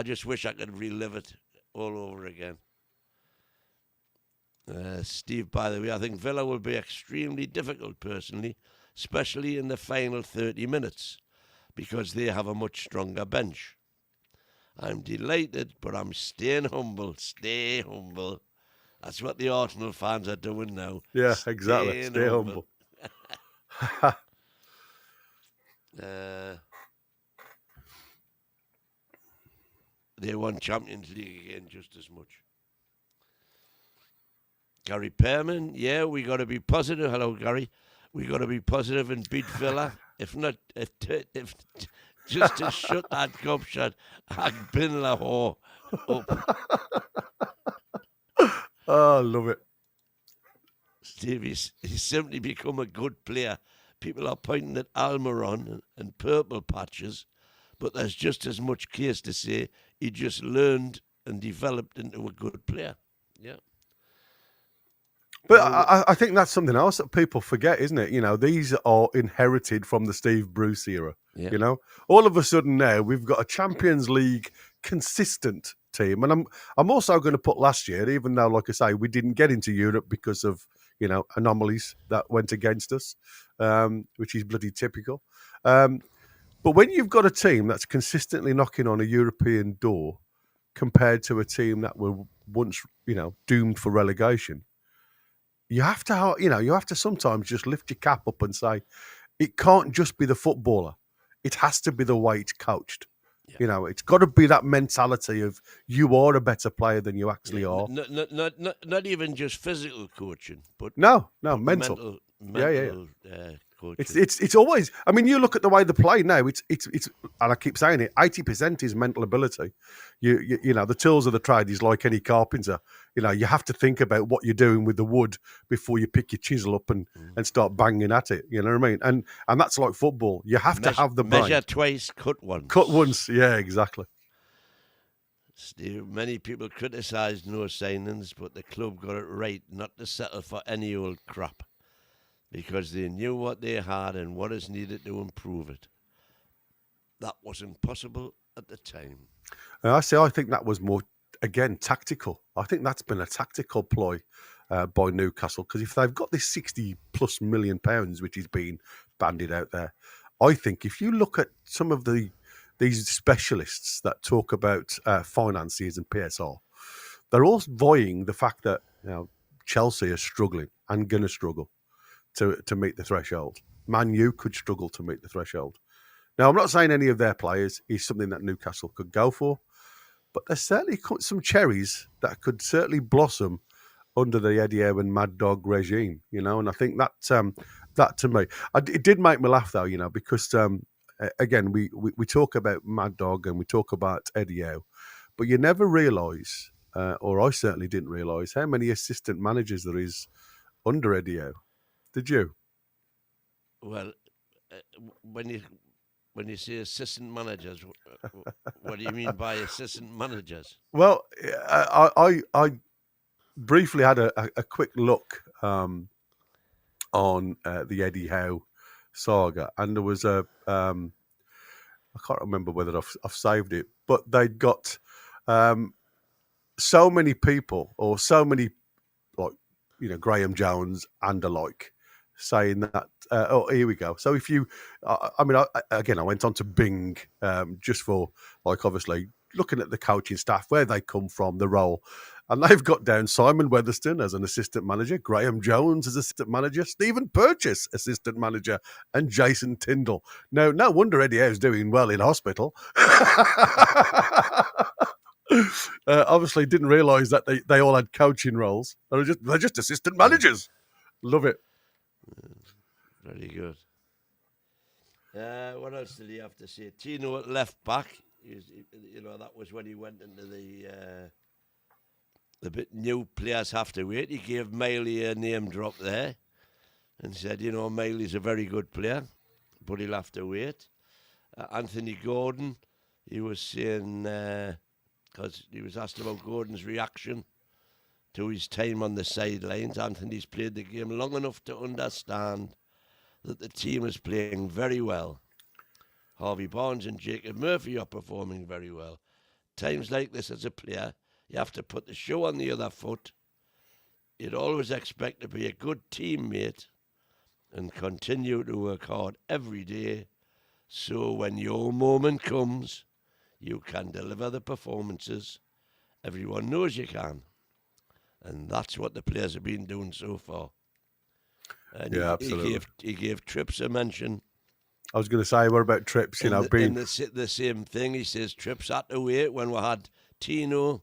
just wish I could relive it all over again. Steve, by the way, I think Villa will be extremely difficult personally, especially in the final 30 minutes. Because they have a much stronger bench. I'm delighted, but I'm staying humble. Stay humble. That's what the Arsenal fans are doing now. Yeah, exactly. Stay humble. They won Champions League again just as much. Gary Pearman, yeah, we got to be positive. Hello, Gary. We got to be positive and beat Villa. If not, if just to shut that cup shut, I've been Lahore up. Oh, I love it. Steve, he's simply become a good player. People are pointing at Almiron and purple patches, but there's just as much case to say he just learned and developed into a good player. Yeah. But I think that's something else that people forget, isn't it? These are inherited from the Steve Bruce era. Yeah. All of a sudden now we've got a Champions League consistent team. And I'm also going to put last year, even though, like I say, we didn't get into Europe because of, anomalies that went against us, which is bloody typical. But when you've got a team that's consistently knocking on a European door compared to a team that were once, doomed for relegation, you have to sometimes just lift your cap up and say, it can't just be the footballer. It has to be the way it's coached. Yeah. It's got to be that mentality of you are a better player than you actually are. Not even just physical coaching, but mental. Mental coaching. It's always. I mean, you look at the way they play now. It's and I keep saying it. 80% is mental ability. You know the tools of the trade is like any carpenter. You have to think about what you're doing with the wood before you pick your chisel up and start banging at it. You know what I mean? And that's like football. You have to have the brain. Measure twice, cut once. Cut once. Yeah, exactly. Steve, many people criticised no signings, but the club got it right not to settle for any old crap, because they knew what they had and what is needed to improve it. That wasn't possible at the time. I think that was more, again, tactical. I think that's been a tactical ploy by Newcastle, because if they've got this £60+ million, which is being bandied out there, I think if you look at some of these specialists that talk about finances and PSR, they're all voying the fact that Chelsea are struggling and going to struggle to meet the threshold. Man U could struggle to meet the threshold. Now, I'm not saying any of their players is something that Newcastle could go for, but there's certainly some cherries that could certainly blossom under the Eddie Howe and Mad Dog regime, and I think that to me, it did make me laugh though, because again, we talk about Mad Dog and we talk about Eddie Howe, but you never realise, or I certainly didn't realise, how many assistant managers there is under Eddie Howe. Did you? Well, when you say assistant managers, what do you mean by assistant managers? Well, I briefly had a quick look on the Eddie Howe saga, and there was I can't remember whether I've saved it, but they'd got so many people, or so many, like, Graham Jones and the like, saying that, here we go. So if you, I went on to Bing just for, like, obviously looking at the coaching staff, where they come from, the role. And they've got down Simon Weatherston as an assistant manager, Graham Jones as assistant manager, Stephen Purchase assistant manager, and Jason Tindall. No wonder Eddie Howe's doing well in hospital. Obviously didn't realise that they all had coaching roles. They're just assistant managers. Love it. Very good. What else did he have to say? Tino at left back. That was when he went into the bit new players have to wait. He gave Miley a name drop there and said, Miley's a very good player, but he'll have to wait. Anthony Gordon, he was saying, because he was asked about Gordon's reaction to his time on the sidelines. Anthony's played the game long enough to understand that the team is playing very well. Harvey Barnes and Jacob Murphy are performing very well. Times like this, as a player, you have to put the show on the other foot. You'd always expect to be a good teammate and continue to work hard every day, so when your moment comes, you can deliver the performances everyone knows you can. And that's what the players have been doing so far. And absolutely. He gave Trips a mention. I was going to say, what about Trips? Being the same thing. He says Trips had to wait when we had Tino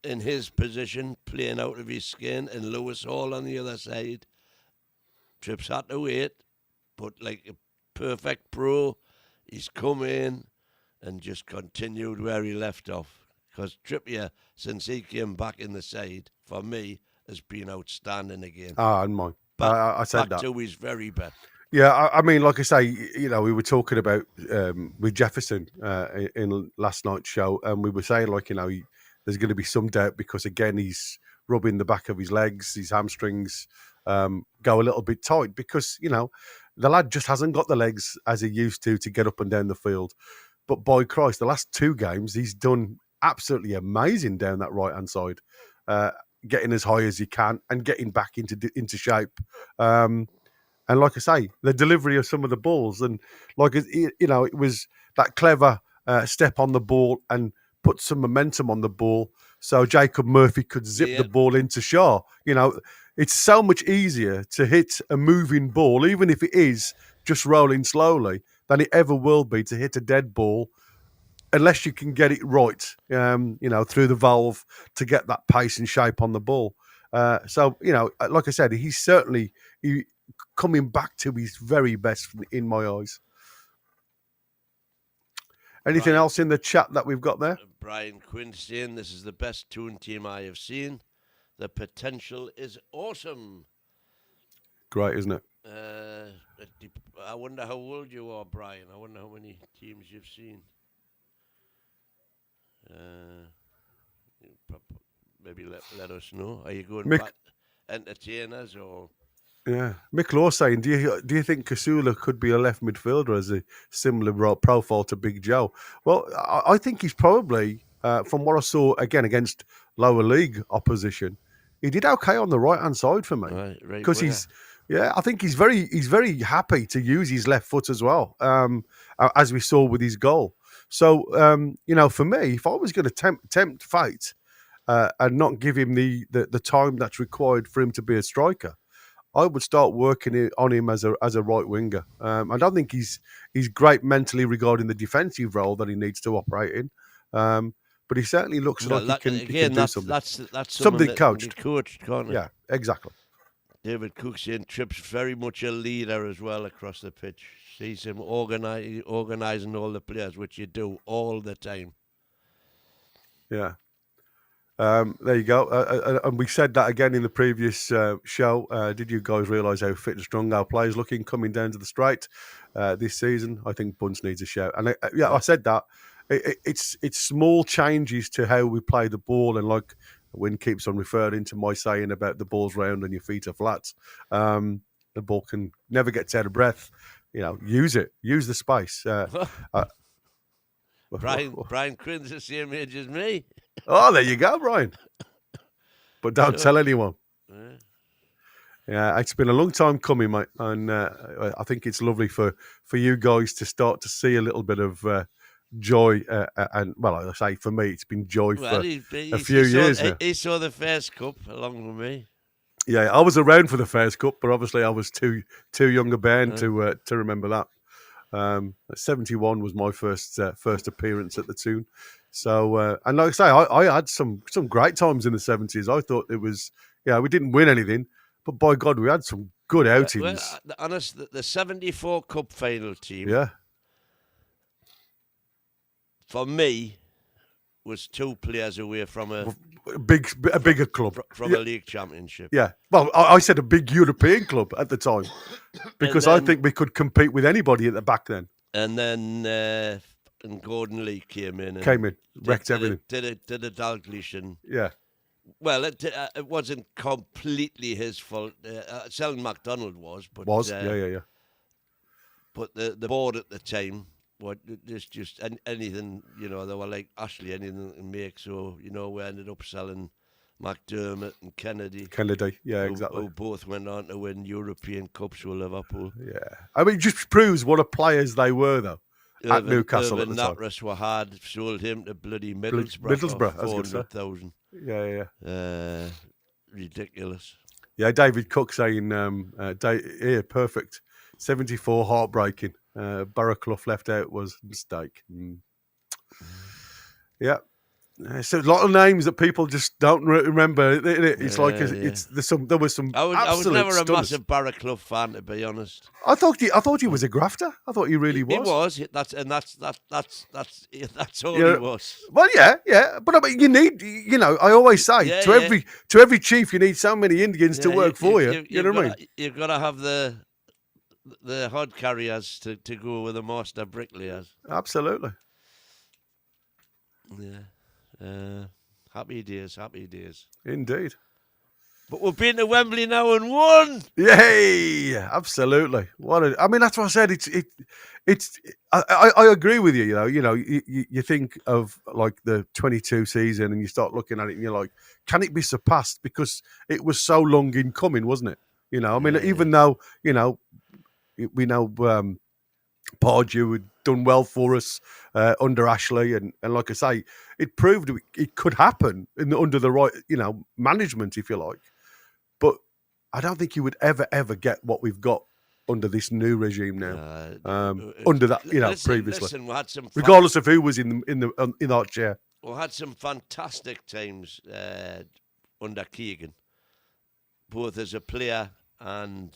in his position, playing out of his skin, and Lewis Hall on the other side. Trips had to wait, but like a perfect pro, he's come in and just continued where he left off. Because Trippier, since he came back in the side, for me, has been outstanding again. And mine. I said that. Back to his very best. Yeah, I mean, like I say, we were talking about with Jefferson in last night's show, and we were saying, like, there's going to be some doubt because, again, he's rubbing the back of his legs, his hamstrings go a little bit tight because, the lad just hasn't got the legs as he used to get up and down the field. But by Christ, the last two games, he's done absolutely amazing down that right-hand side, getting as high as he can and getting back into shape. And like I say, the delivery of some of the balls, and like, you know, it was that clever step on the ball and put some momentum on the ball so Jacob Murphy could zip the ball into Shaw. You know, it's so much easier to hit a moving ball, even if it is just rolling slowly, than it ever will be to hit a dead ball, unless you can get it right, you know, through the valve to get that pace and shape on the ball. So, you know, like I said, he's certainly coming back to his very best in my eyes. Anything else in the chat that we've got there? Brian Quinn saying, this is the best Toon team I have seen. The potential is awesome. Great, isn't it? I wonder how old you are, Brian. I wonder how many teams you've seen. Maybe let us know. Are you going back entertainers or? Yeah, Mick Law saying, do you think Kasula could be a left midfielder as a similar profile to Big Joe? Well, I think he's probably, from what I saw again against lower league opposition, he did okay on the right hand side for me because I think he's very happy to use his left foot as well, as we saw with his goal. So you know, for me, if I was going to tempt fate and not give him the time that's required for him to be a striker, I would start working on him as a right winger. I don't think he's great mentally regarding the defensive role that he needs to operate in, but he certainly looks like he can do something. That's something coached, can't it? Yeah, exactly. David Cook's in Tripp's very much a leader as well across the pitch. Sees him organising all the players, which you do all the time. Yeah. There you go. And we said that again in the previous show. Did you guys realise how fit and strong our players looking coming down to the straight this season? I think Bunce needs a shout. And I said that. It's small changes to how we play the ball, and like Wynn keeps on referring to my saying about the ball's round and your feet are flat. The ball can never get out of breath. You know, use it. Use the space. Brian Quinn's the same age as me. Oh, there you go, Brian. But don't tell anyone. Yeah, it's been a long time coming, mate. And I think it's lovely for you guys to start to see a little bit of joy. And, well, I say for me, it's been joy for a few years now. He saw the first cup along with me. Yeah, I was around for the first cup, but obviously I was too young a band to remember that. 71 was my first appearance at the Toon. So, and like I say, I had some great times in the 70s. I thought it was, we didn't win anything, but by God, we had some good outings. Honest, the 74 Cup final team, for me, was 2 players away from a bigger club. From a league championship. Yeah. Well, I said a big European club at the time, because I think we could compete with anybody at the back then. And then and Gordon Lee came in, wrecked everything. Did a Dalglish, and well, it wasn't completely his fault. Selin MacDonald was, but But the board at the time, just anything, they were like Ashley, anything can make. So we ended up selling McDermott and Kennedy, exactly. Who both went on to win European Cups with Liverpool. Yeah, I mean, it just proves what a players they were, though. At Newcastle at the time. Natras were hard. Sold him to bloody Middlesbrough. 400,000. Yeah. Ridiculous. Yeah, David Cook saying, perfect. 74, heartbreaking. Barraclough left out was a mistake. Yeah. So a lot of names that people just don't remember. It's there was some. I was never a massive Barraclough fan, to be honest. I thought he was a grafter. I thought he really was. He was. That's all he was. Well, yeah. But I mean, you need. I always say to every chief, you need so many Indians to work for you. You know what I mean? You've got to have the hod carriers to go with the master bricklayers. Absolutely. Yeah. Happy days. Indeed. But we've been to Wembley now and won. Yay! Absolutely. I mean, that's what I said. I agree with you. You think of like the 22 season, and you start looking at it, and you're like, can it be surpassed? Because it was so long in coming, wasn't it? I mean, even though we know Pardew had done well for us under Ashley, and like I say, it proved it could happen under the right management, if you like. But I don't think you would ever get what we've got under this new regime now. Under that, previously. Listen, we had some regardless of who was in that chair. We had some fantastic times under Keegan, both as a player and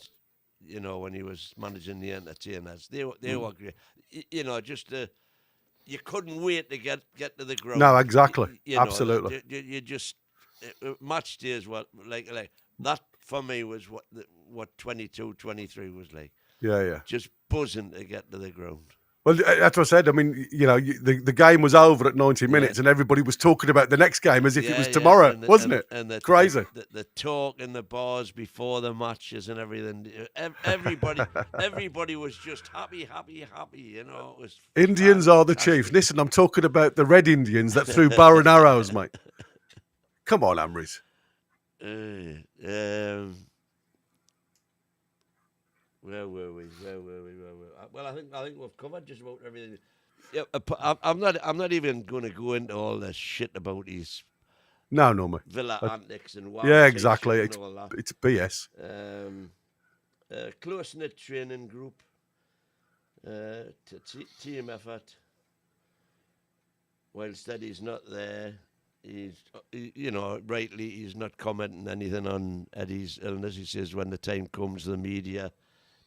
when he was managing the entertainers. They were great. You couldn't wait to get to the ground. No, exactly. Absolutely. You just match days were like that for me was what 22, 23 was like. Yeah. Just buzzing to get to the ground. Well, that's what I said. I mean, the game was over at 90 minutes, and everybody was talking about the next game as if it was tomorrow, wasn't it? And crazy. The talk in the bars before the matches and everything. Everybody was just happy. It was Indians are the chief. Listen, I'm talking about the Red Indians that threw bow and arrows, mate. Come on, Amris. Where were we? Well, I think we've covered just about everything. Yeah, I'm not even going to go into all the shit about these. No, mate. Villa antics and yeah, exactly. And all that. It's BS. Close knit training group. Team effort. Whilst Eddie's not there, rightly he's not commenting anything on Eddie's illness. He says when the time comes, the media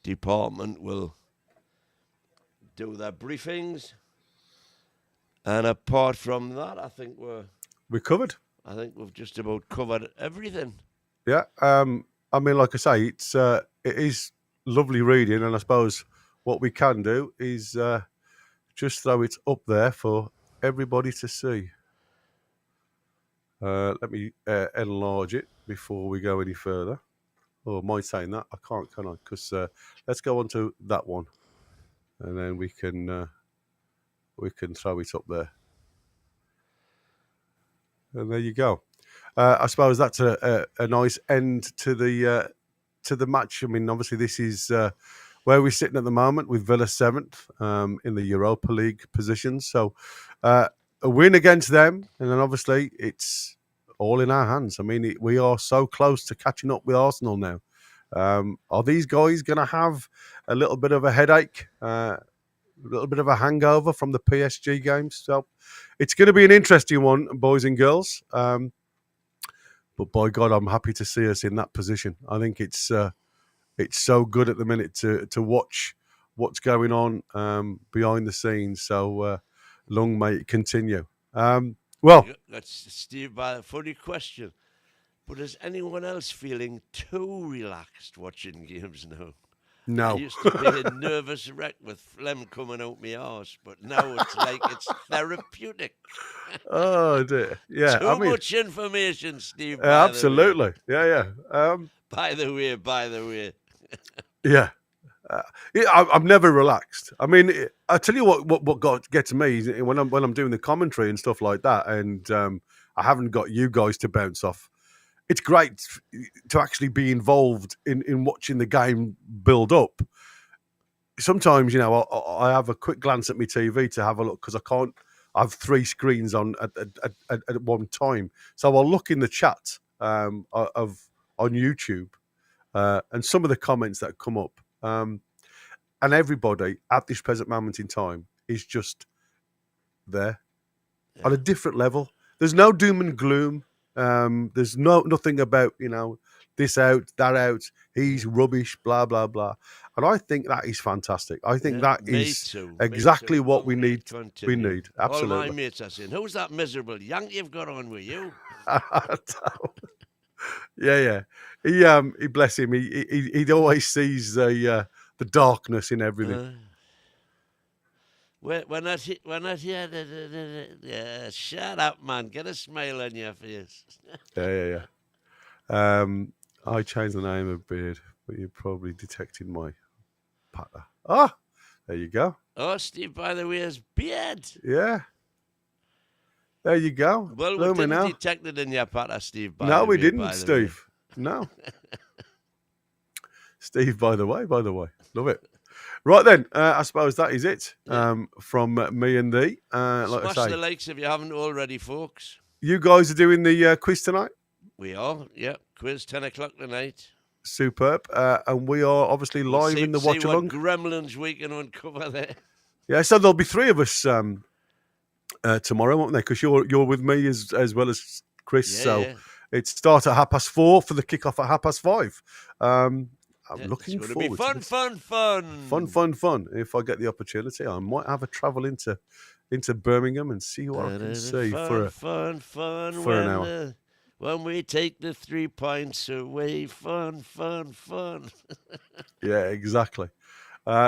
department will do their briefings. And apart from that, I think we're covered. I think we've just about covered everything. Yeah. I mean, like I say, it is lovely reading, and I suppose what we can do is just throw it up there for everybody to see. Let me enlarge it before we go any further. Oh, am I saying that? I can't, can I? Because let's go on to that one, and then we can throw it up there. And there you go. I suppose that's a nice end to the match. I mean, obviously this is where we're sitting at the moment with Villa 7th in the Europa League position. So a win against them, and then obviously it's all in our hands. I mean, we are so close to catching up with Arsenal now. Are these guys going to have a little bit of a headache, a little bit of a hangover from the PSG games? So it's going to be an interesting one, boys and girls. But by God, I'm happy to see us in that position. I think it's so good at the minute to watch what's going on behind the scenes. So long may it continue. Well, that's Steve. A funny question, but is anyone else feeling too relaxed watching games now? No. I used to be a nervous wreck with phlegm coming out my arse, but now it's like it's therapeutic. Oh dear, yeah. Too much information, Steve. Absolutely, yeah. By the way. Yeah. I'm never relaxed. I mean, I tell you what gets me is when I'm doing the commentary and stuff like that, and I haven't got you guys to bounce off. It's great to actually be involved in watching the game build up. Sometimes, I have a quick glance at my TV to have a look because I can't. I have 3 screens on at one time, so I'll look in the chat on YouTube and some of the comments that come up. And everybody at this present moment in time is just there on a different level. There's no doom and gloom. There's nothing about, this out, that out, he's rubbish, blah, blah, blah. And I think that is fantastic. I think that is exactly what we need. We need, absolutely. All my mates are saying, who's that miserable yank you've got on with you? Yeah. He bless him. He always sees the darkness in everything. When I hear shut up, man, get a smile on your face. Yeah. I changed the name of Beard, but you probably detected my patter. Ah, there you go. Oh, Steve, by the way, is Beard. Yeah. There you go. Well, we Blooming didn't hell. detect it in your patter, Steve. By No, the we way, didn't, by the Steve. No. Steve, by the way. Love it. Right then, I suppose that is it from me and thee. Like Smash I say, the likes if you haven't already, folks. you guys are doing the quiz tonight. We are, yeah. Quiz 10 o'clock tonight. Superb. And we are obviously live in the watch see along. what gremlins we can uncover there. Yeah, so there'll be three of us tomorrow, won't there? Because you're with me as well as Chris. Yeah, so yeah. it starts at 4:30 for the kickoff at 5:30. I'm looking it's forward to be to this. Fun. If I get the opportunity, I might have a travel into Birmingham and see what I can see for an hour. When we take the 3 points away, fun. Yeah, exactly.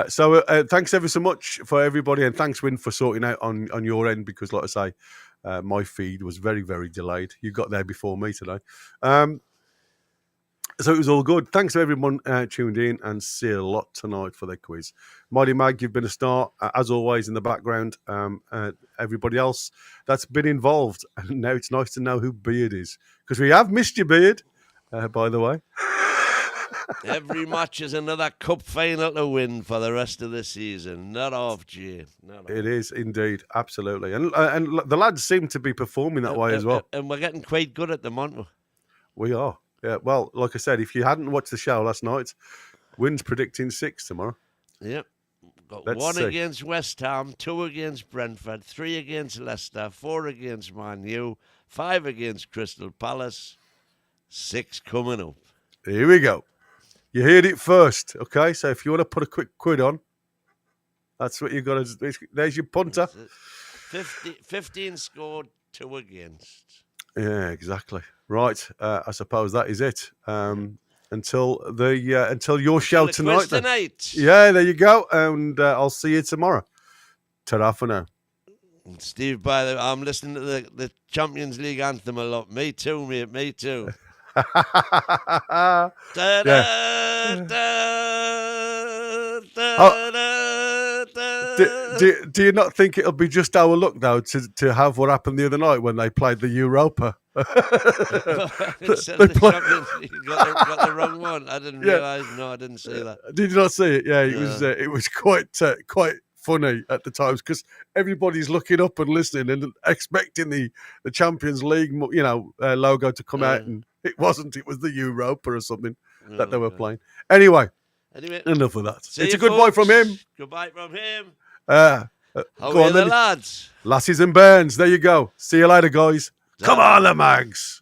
So thanks ever so much for everybody, and thanks, Win, for sorting out on your end, because, like I say, my feed was very, very delayed. You got there before me today. So it was all good. Thanks to everyone tuned in, and see you a lot tonight for the quiz. Mighty Mag, you've been a star, as always, in the background. Everybody else that's been involved. And now it's nice to know who Beard is, because we have missed you, Beard, by the way. Every match is another cup final to win for the rest of the season. Not off, Jay. It is indeed, absolutely. And the lads seem to be performing that way as well. And we're getting quite good at the moment. We are. Yeah, well, like I said, if you hadn't watched the show last night, Wynn's predicting 6 tomorrow. Yep. Got Let's 1 see. against West Ham, 2 against Brentford, 3 against Leicester, 4 against Man U, 5 against Crystal Palace, 6 coming up. Here we go. You heard it first, okay? So if you want to put a quick quid on, that's what you got to do. There's your punter. 15 scored, 2 against. Yeah, exactly. Right. I suppose that is it. Until your show the tonight. quiz Then. tonight. Yeah, there you go. And I'll see you tomorrow. Ta-ra for now. Steve, by the way, I'm listening to the Champions League anthem a lot. Me too, mate. Me too. Do you not think it'll be just our luck, though, to have what happened the other night when they played the Europa? Instead of the Champions League, you got the wrong one. I didn't realise. No, I didn't see that. Did you not see it? Yeah, it was quite funny at the times, because everybody's looking up and listening and expecting the Champions League, logo to come out, and it wasn't. It was the Europa or something that they were playing. Anyway, enough of that. It's a goodbye from him. Goodbye from him. How are the lads? Lassies and Burns. There you go. See you later, guys. Come on, the Mags.